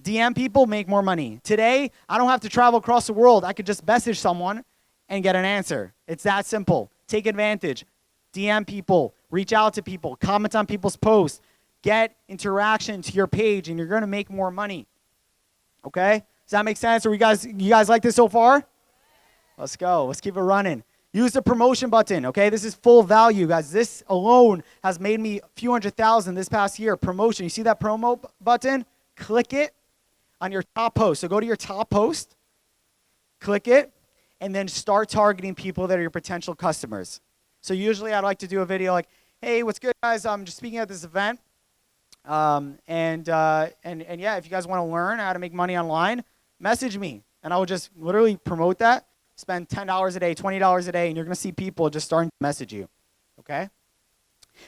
DM people, make more money. Today, I don't have to travel across the world. I could just message someone and get an answer. It's that simple. Take advantage. DM people, reach out to people, comment on people's posts, get interaction to your page, and you're going to make more money. Okay? Does that make sense? Are you guys like this so far? Let's go. Let's keep it running. Use the promotion button, okay? This is full value, guys. This alone has made me a few $100,000 this past year. Promotion. You see that promo button? Click it on your top post. So go to your top post, click it, and then start targeting people that are your potential customers. So usually I'd like to do a video like, hey, what's good, guys? I'm just speaking at this event. And yeah, if you guys want to learn how to make money online, message me. And I will just literally promote that. Spend $10 a day, $20 a day, and you're going to see people just starting to message you, okay?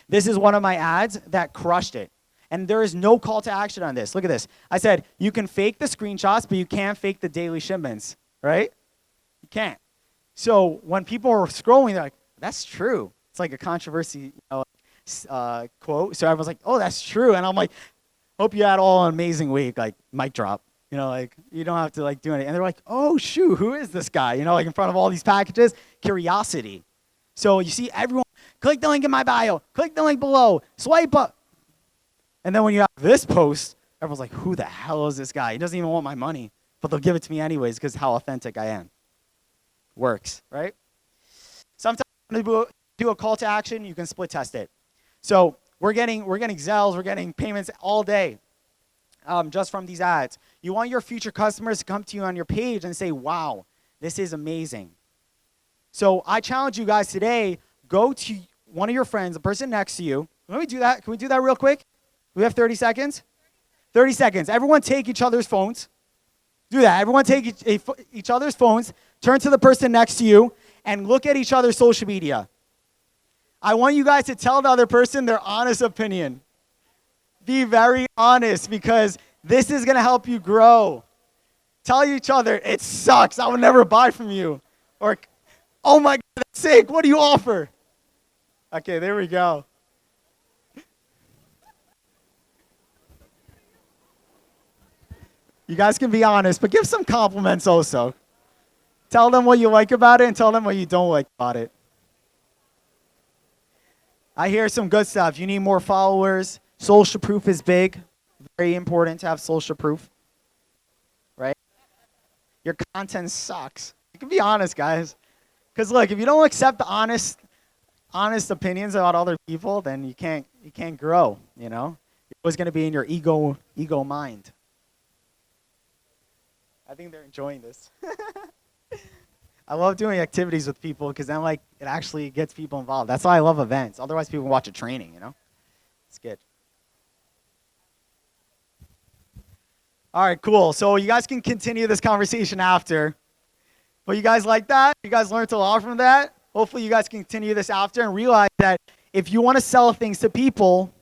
This is one of my ads that crushed it. And there is no call to action on this. Look at this. I said, you can fake the screenshots, but you can't fake the daily shipments, right? You can't. So when people are scrolling, they're like, that's true. It's like a controversy quote. So everyone's like, oh, that's true. And I'm like, hope you had all an amazing week, like mic drop. You know, like, you don't have to, like, do anything. And they're like, oh, shoot, who is this guy? You know, like, in front of all these packages. Curiosity. So you see everyone, click the link in my bio. Click the link below. Swipe up. And then when you have this post, everyone's like, who the hell is this guy? He doesn't even want my money. But they'll give it to me anyways because how authentic I am. Works, right? Sometimes when you do a call to action, you can split test it. So we're getting Zelles, we're getting payments all day. Just from these ads. You want your future customers to come to you on your page and say, wow, this is amazing. So I challenge you guys today, go to one of your friends, the person next to you. Let me do that. Can we do that real quick? We have 30 seconds? 30 seconds. Everyone take each other's phones. Do that. Everyone take each other's phones, turn to the person next to you, and look at each other's social media. I want you guys to tell the other person their honest opinion. Be very honest because this is going to help you grow. Tell each other, it sucks. I would never buy from you. Or, oh my God, that's sick. What do you offer? Okay, there we go. You guys can be honest, but give some compliments also. Tell them what you like about it and tell them what you don't like about it. I hear some good stuff. You need more followers. Social proof is big. Very important to have social proof. Right? Your content sucks. You can be honest, guys. Because look, if you don't accept the honest opinions about other people, then you can't grow, you know? You're always going to be in your ego mind. I think they're enjoying this. I love doing activities with people because then like it actually gets people involved. That's why I love events. Otherwise people watch a training, you know? It's good. All right, cool. So you guys can continue this conversation after. But you guys like that? You guys learned a lot from that? Hopefully you guys can continue this after and realize that if you want to sell things to people,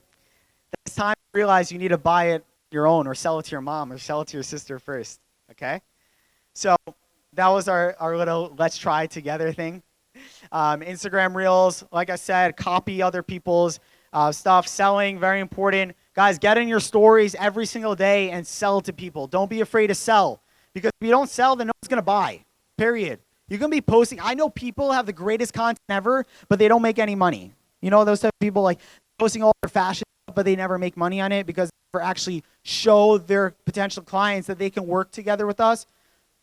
it's time to realize you need to buy it your own or sell it to your mom or sell it to your sister first, okay? So that was our little let's try together thing. Instagram Reels, like I said, copy other people's stuff. Selling, very important. Guys, get in your stories every single day and sell to people. Don't be afraid to sell. Because if you don't sell, then no one's going to buy, period. You're going to be posting. I know people have the greatest content ever, but they don't make any money. You know, those type of people like posting all their fashion, but they never make money on it because they never actually show their potential clients that they can work together with us.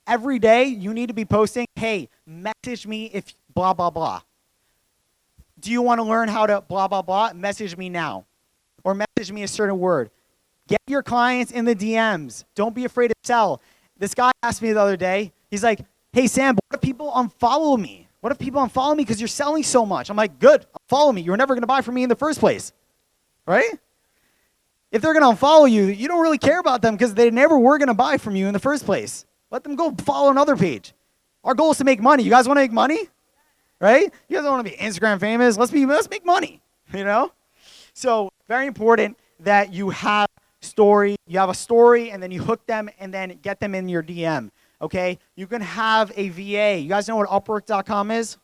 Every day, you need to be posting, hey, message me if blah, blah, blah. Do you want to learn how to blah, blah, blah? Message me now. Or message me a certain word. Get your clients in the DMs. Don't be afraid to sell. This guy asked me the other day, he's like, hey, Sam, what if people unfollow me? What if people unfollow me because you're selling so much? I'm like, good, follow me. You were never going to buy from me in the first place, right? If they're going to unfollow you, you don't really care about them because they never were going to buy from you in the first place. Let them go follow another page. Our goal is to make money. You guys want to make money? Right? You guys don't want to be Instagram famous. Let's make money, you know? So very important that you have story. You have a story and then you hook them and then get them in your DM, okay? You can have a VA. You guys know what Upwork.com is?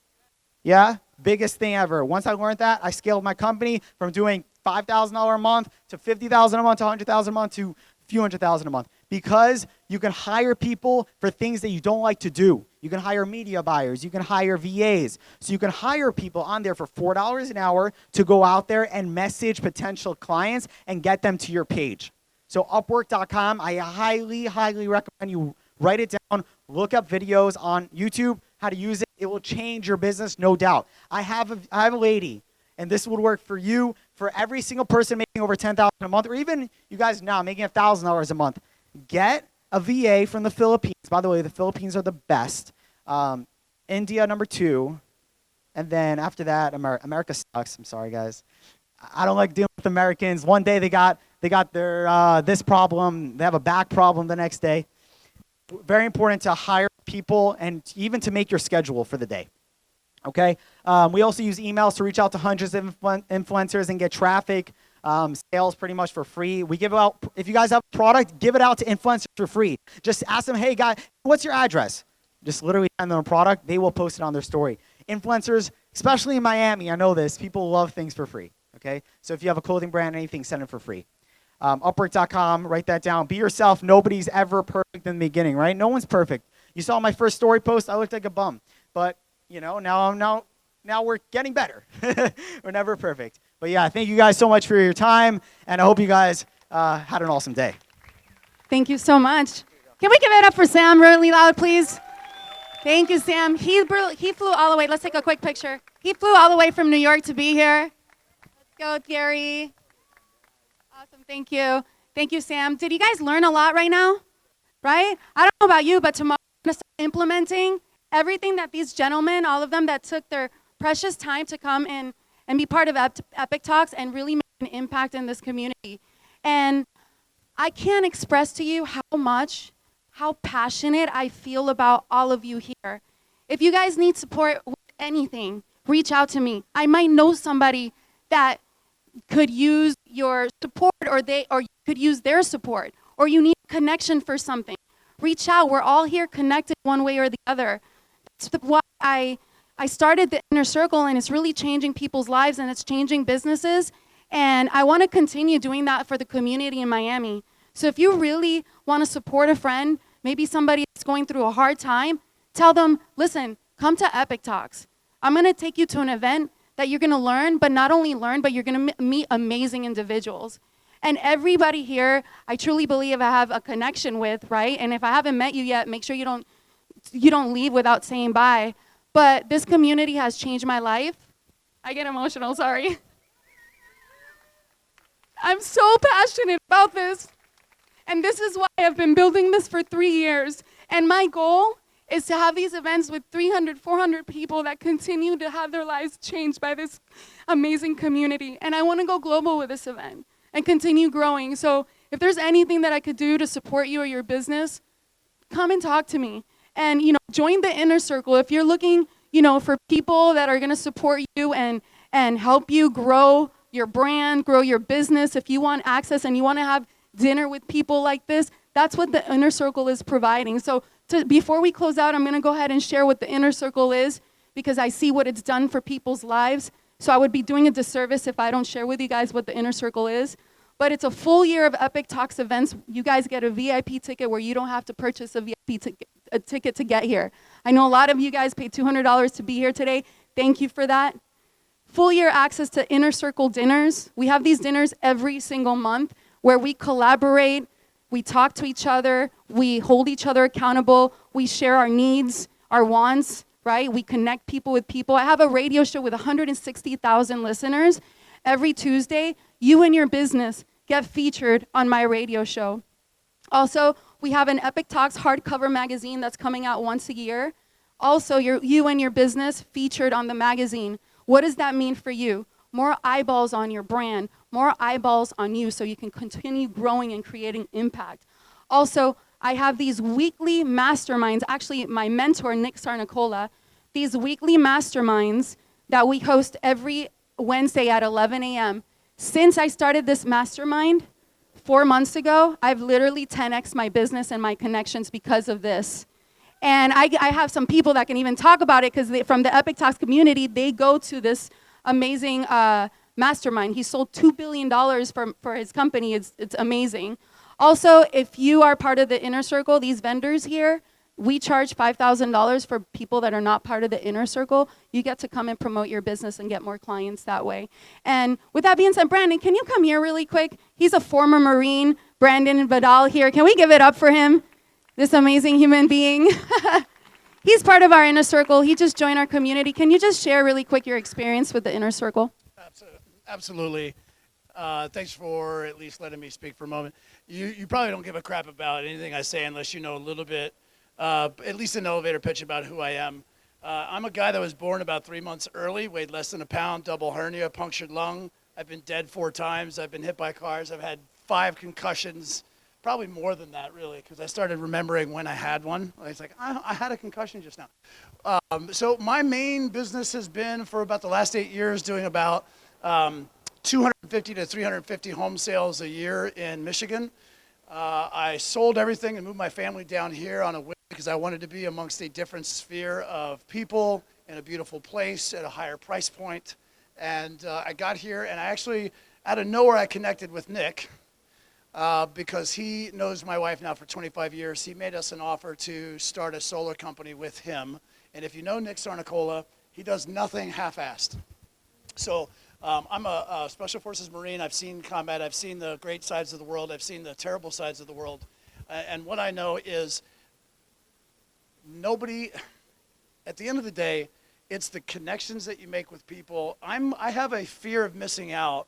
Yeah? Biggest thing ever. Once I learned that, I scaled my company from doing $5,000 a month to $50,000 a month to $100,000 a month to a few $100,000 a month because you can hire people for things that you don't like to do. You can hire media buyers. You can hire VAs. So you can hire people on there for $4 an hour to go out there and message potential clients and get them to your page. So Upwork.com, I highly, highly recommend you write it down, look up videos on YouTube, how to use it. It will change your business, no doubt. I have a lady, and this would work for you, for every single person making over $10,000 a month, or even you guys now making $1,000 a month. Get a VA from the Philippines. By the way, the Philippines are the best. India, number 2. And then after that, America sucks. I'm sorry, guys. I don't like dealing with Americans. One day they got their this problem. They have a back problem the next day. Very important to hire people and even to make your schedule for the day. Okay? We also use emails to reach out to hundreds of influencers and get traffic. Sales pretty much for free. We give out, if you guys have a product, give it out to influencers for free. Just ask them, hey, guy, what's your address? Just literally send them a product. They will post it on their story. Influencers, especially in Miami, I know this, people love things for free. Okay? So if you have a clothing brand, anything, send it for free. Upwork.com, write that down. Be yourself. Nobody's ever perfect in the beginning, right? No one's perfect. You saw my first story post, I looked like a bum. But, you know, now we're getting better. We're never perfect. But yeah, thank you guys so much for your time, and I hope you guys had an awesome day. Thank you so much. Can we give it up for Sam really loud, please? Thank you, Sam. He flew all the way. Let's take a quick picture. He flew all the way from New York to be here. Let's go, Gary. Awesome, thank you. Thank you, Sam. Did you guys learn a lot right now? Right? I don't know about you, but tomorrow I'm going to start implementing everything that these gentlemen, all of them that took their precious time to come and be part of Epic Talks and really make an impact in this community. And I can't express to you how passionate I feel about all of you here. If you guys need support with anything, reach out to me. I might know somebody that could use your support or you could use their support, or you need a connection for something. Reach out. We're all here connected one way or the other. That's why I started the Inner Circle, and it's really changing people's lives and it's changing businesses. And I want to continue doing that for the community in Miami. So if you really want to support a friend, maybe somebody that's going through a hard time, tell them, listen, come to Epic Talks. I'm going to take you to an event that you're going to learn, but not only learn, but you're going to meet amazing individuals. And everybody here, I truly believe I have a connection with, right? And if I haven't met you yet, make sure you don't leave without saying bye. But this community has changed my life. I get emotional, sorry. I'm so passionate about this. And this is why I've been building this for 3 years. And my goal is to have these events with 300, 400 people that continue to have their lives changed by this amazing community. And I want to go global with this event and continue growing. So if there's anything that I could do to support you or your business, come and talk to me. And, join the Inner Circle. If you're looking, for people that are going to support you and help you grow your brand, grow your business, if you want access and you want to have dinner with people like this, That's what the Inner Circle is providing. So before we close out, I'm going to go ahead and share what the Inner Circle is, because I see what it's done for people's lives. So I would be doing a disservice if I don't share with you guys what the Inner Circle is. But it's a full year of Epic Talks events. You guys get a VIP ticket where you don't have to purchase a ticket to get here. I know a lot of you guys paid $200 to be here today. Thank you for that. Full year access to Inner Circle dinners. We have these dinners every single month where we collaborate, we talk to each other, we hold each other accountable, we share our needs, our wants, right? We connect people with people. I have a radio show with 160,000 listeners. Every Tuesday, you and your business get featured on my radio show. Also, we have an Epic Talks hardcover magazine that's coming out once a year. Also, you and your business featured on the magazine. What does that mean for you? More eyeballs on your brand, more eyeballs on you so you can continue growing and creating impact. Also, I have these weekly masterminds. Actually, my mentor, Nick Sarnicola, these weekly masterminds that we host every Wednesday at 11 a.m. Since I started this mastermind 4 months ago, I've literally 10x my business and my connections because of this. And I have some people that can even talk about it because from the Epic Talks community, they go to this amazing mastermind. He sold $2 billion for his company. It's amazing. Also, if you are part of the Inner Circle, these vendors here, we charge $5,000 for people that are not part of the Inner Circle. You get to come and promote your business and get more clients that way. And with that being said, Brandon, can you come here really quick? He's a former Marine, Brandon Vidal here. Can we give it up for him? This amazing human being. He's part of our Inner Circle. He just joined our community. Can you just share really quick your experience with the Inner Circle? Absolutely. Thanks for at least letting me speak for a moment. You probably don't give a crap about anything I say unless you know a little bit, at least an elevator pitch about who I am. I'm a guy that was born about 3 months early, weighed less than a pound, double hernia, punctured lung. I've been dead 4 times. I've been hit by cars. I've had 5 concussions. Probably more than that, really, because I started remembering when I had one. I was like, I had a concussion just now. So my main business has been for about the last 8 years doing about 250 to 350 home sales a year in Michigan. I sold everything and moved my family down here on a whim because I wanted to be amongst a different sphere of people in a beautiful place at a higher price point. And I got here, and I actually, out of nowhere, I connected with Nick. Because he knows my wife now for 25 years. He made us an offer to start a solar company with him. And if you know Nick Sarnicola, he does nothing half-assed. So I'm a Special Forces Marine. I've seen combat. I've seen the great sides of the world. I've seen the terrible sides of the world. And what I know is nobody, at the end of the day, it's the connections that you make with people. I have a fear of missing out.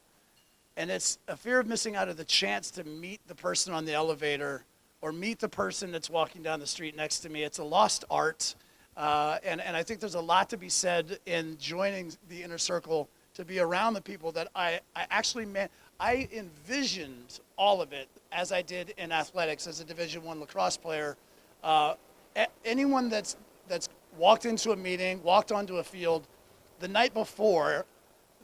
And it's a fear of missing out of the chance to meet the person on the elevator or meet the person that's walking down the street next to me. It's a lost art. And I think there's a lot to be said in joining the Inner Circle to be around the people that I actually met. I envisioned all of it as I did in athletics as a Division I lacrosse player. Anyone that's walked into a meeting, walked onto a field, the night before,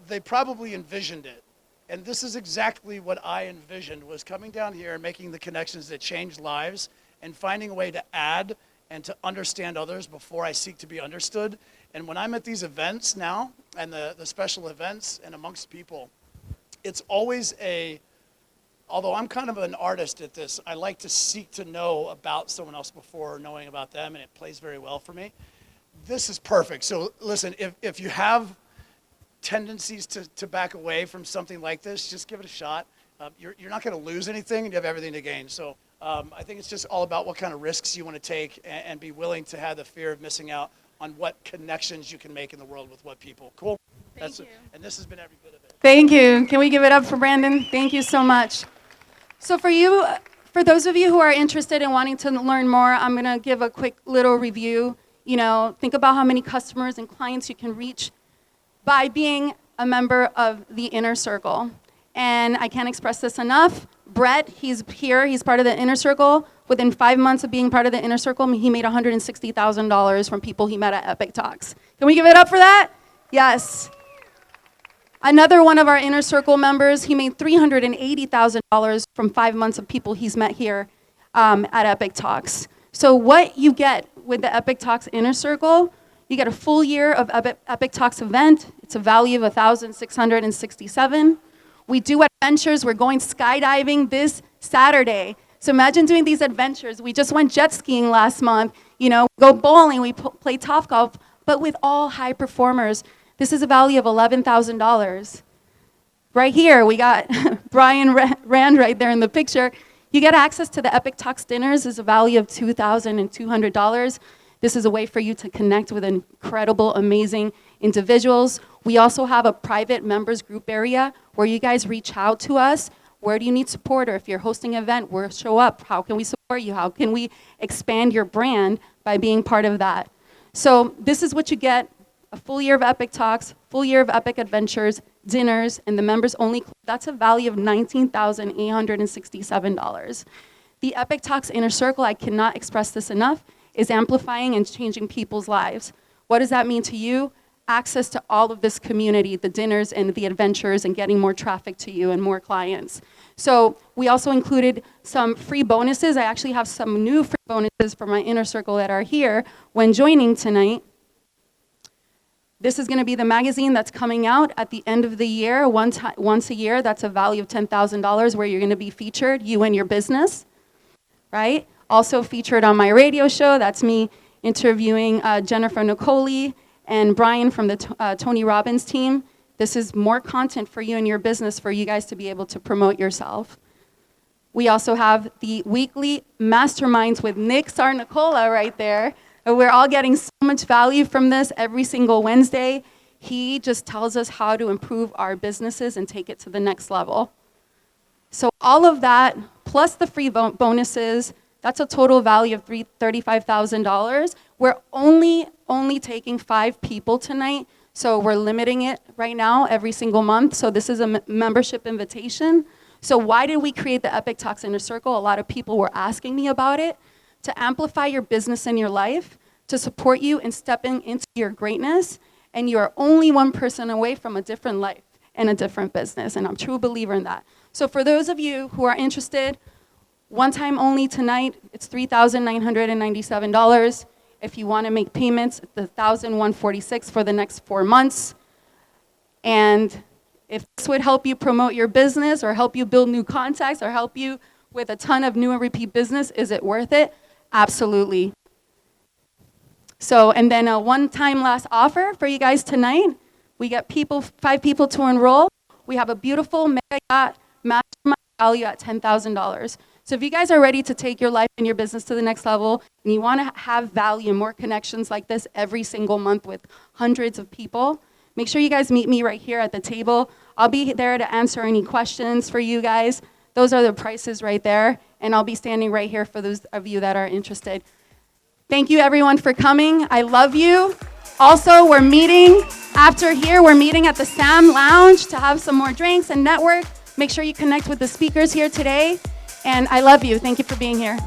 they probably envisioned it. And this is exactly what I envisioned, was coming down here and making the connections that change lives and finding a way to add and to understand others before I seek to be understood. And when I'm at these events now and the special events and amongst people, it's always although I'm kind of an artist at this, I like to seek to know about someone else before knowing about them, and it plays very well for me. This is perfect. So listen, if you have tendencies to back away from something like this, just give it a shot. You're not going to lose anything, and you have everything to gain. So I think it's just all about what kind of risks you want to take and be willing to have the fear of missing out on what connections you can make in the world with what people. Cool? Thank you. And this has been every bit of it. Thank you. Can we give it up for Brandon? Thank you so much. So for those of you who are interested in wanting to learn more, I'm going to give a quick little review. Think about how many customers and clients you can reach by being a member of the Inner Circle. And I can't express this enough. Brett, he's here, he's part of the Inner Circle. Within 5 months of being part of the Inner Circle, he made $160,000 from people he met at Epic Talks. Can we give it up for that? Yes. Another one of our Inner Circle members, he made $380,000 from 5 months of people he's met here. at Epic Talks. So what you get with the Epic Talks Inner Circle, you get a full year of Epic Talks event. It's a value of $1,667. We do adventures. We're going skydiving this Saturday. So imagine doing these adventures. We just went jet skiing last month. You know, go bowling. We play Topgolf, but with all high performers. This is a value of $11,000. Right here, we got Brian Rand right there in the picture. You get access to the Epic Talks dinners. Is a value of $2,200. This is a way for you to connect with incredible, amazing individuals. We also have a private members group area where you guys reach out to us. Where do you need support? Or if you're hosting an event, we'll show up. How can we support you? How can we expand your brand by being part of that? So this is what you get: a full year of Epic Talks, full year of Epic Adventures, dinners, and the members only club. That's a value of $19,867. The Epic Talks Inner Circle, I cannot express this enough, is amplifying and changing people's lives. What does that mean to you? Access to all of this community, the dinners and the adventures, and getting more traffic to you and more clients. So we also included some free bonuses. I actually have some new free bonuses for my Inner Circle that are here when joining tonight. This is going to be the magazine that's coming out at the end of the year, once a year. That's a value of $10,000 where you're going to be featured, you and your business, right? Also featured on my radio show, that's me interviewing Jennifer Nicoli and Brian from the Tony Robbins team. This is more content for you and your business for you guys to be able to promote yourself. We also have the weekly masterminds with Nick Sarnicola right there. We're all getting so much value from this every single Wednesday. He just tells us how to improve our businesses and take it to the next level. So all of that, plus the free bonuses, that's a total value of $35,000. We're only taking 5 people tonight, so we're limiting it right now every single month. So this is a membership invitation. So why did we create the Epic Talks Inner Circle? A lot of people were asking me about it. To amplify your business and your life, to support you in stepping into your greatness, and you are only one person away from a different life and a different business, and I'm a true believer in that. So for those of you who are interested, one time only tonight, it's $3,997. If you want to make payments, it's $1,146 for the next 4 months. And if this would help you promote your business or help you build new contacts or help you with a ton of new and repeat business, is it worth it? Absolutely. So, and then a one-time last offer for you guys tonight. We get 5 people to enroll. We have a beautiful mega yacht mastermind value at $10,000. So if you guys are ready to take your life and your business to the next level, and you want to have value and more connections like this every single month with hundreds of people, make sure you guys meet me right here at the table. I'll be there to answer any questions for you guys. Those are the prices right there, and I'll be standing right here for those of you that are interested. Thank you everyone for coming. I love you. Also, we're meeting after here. We're meeting at the Sam Lounge to have some more drinks and network. Make sure you connect with the speakers here today. And I love you. Thank you for being here.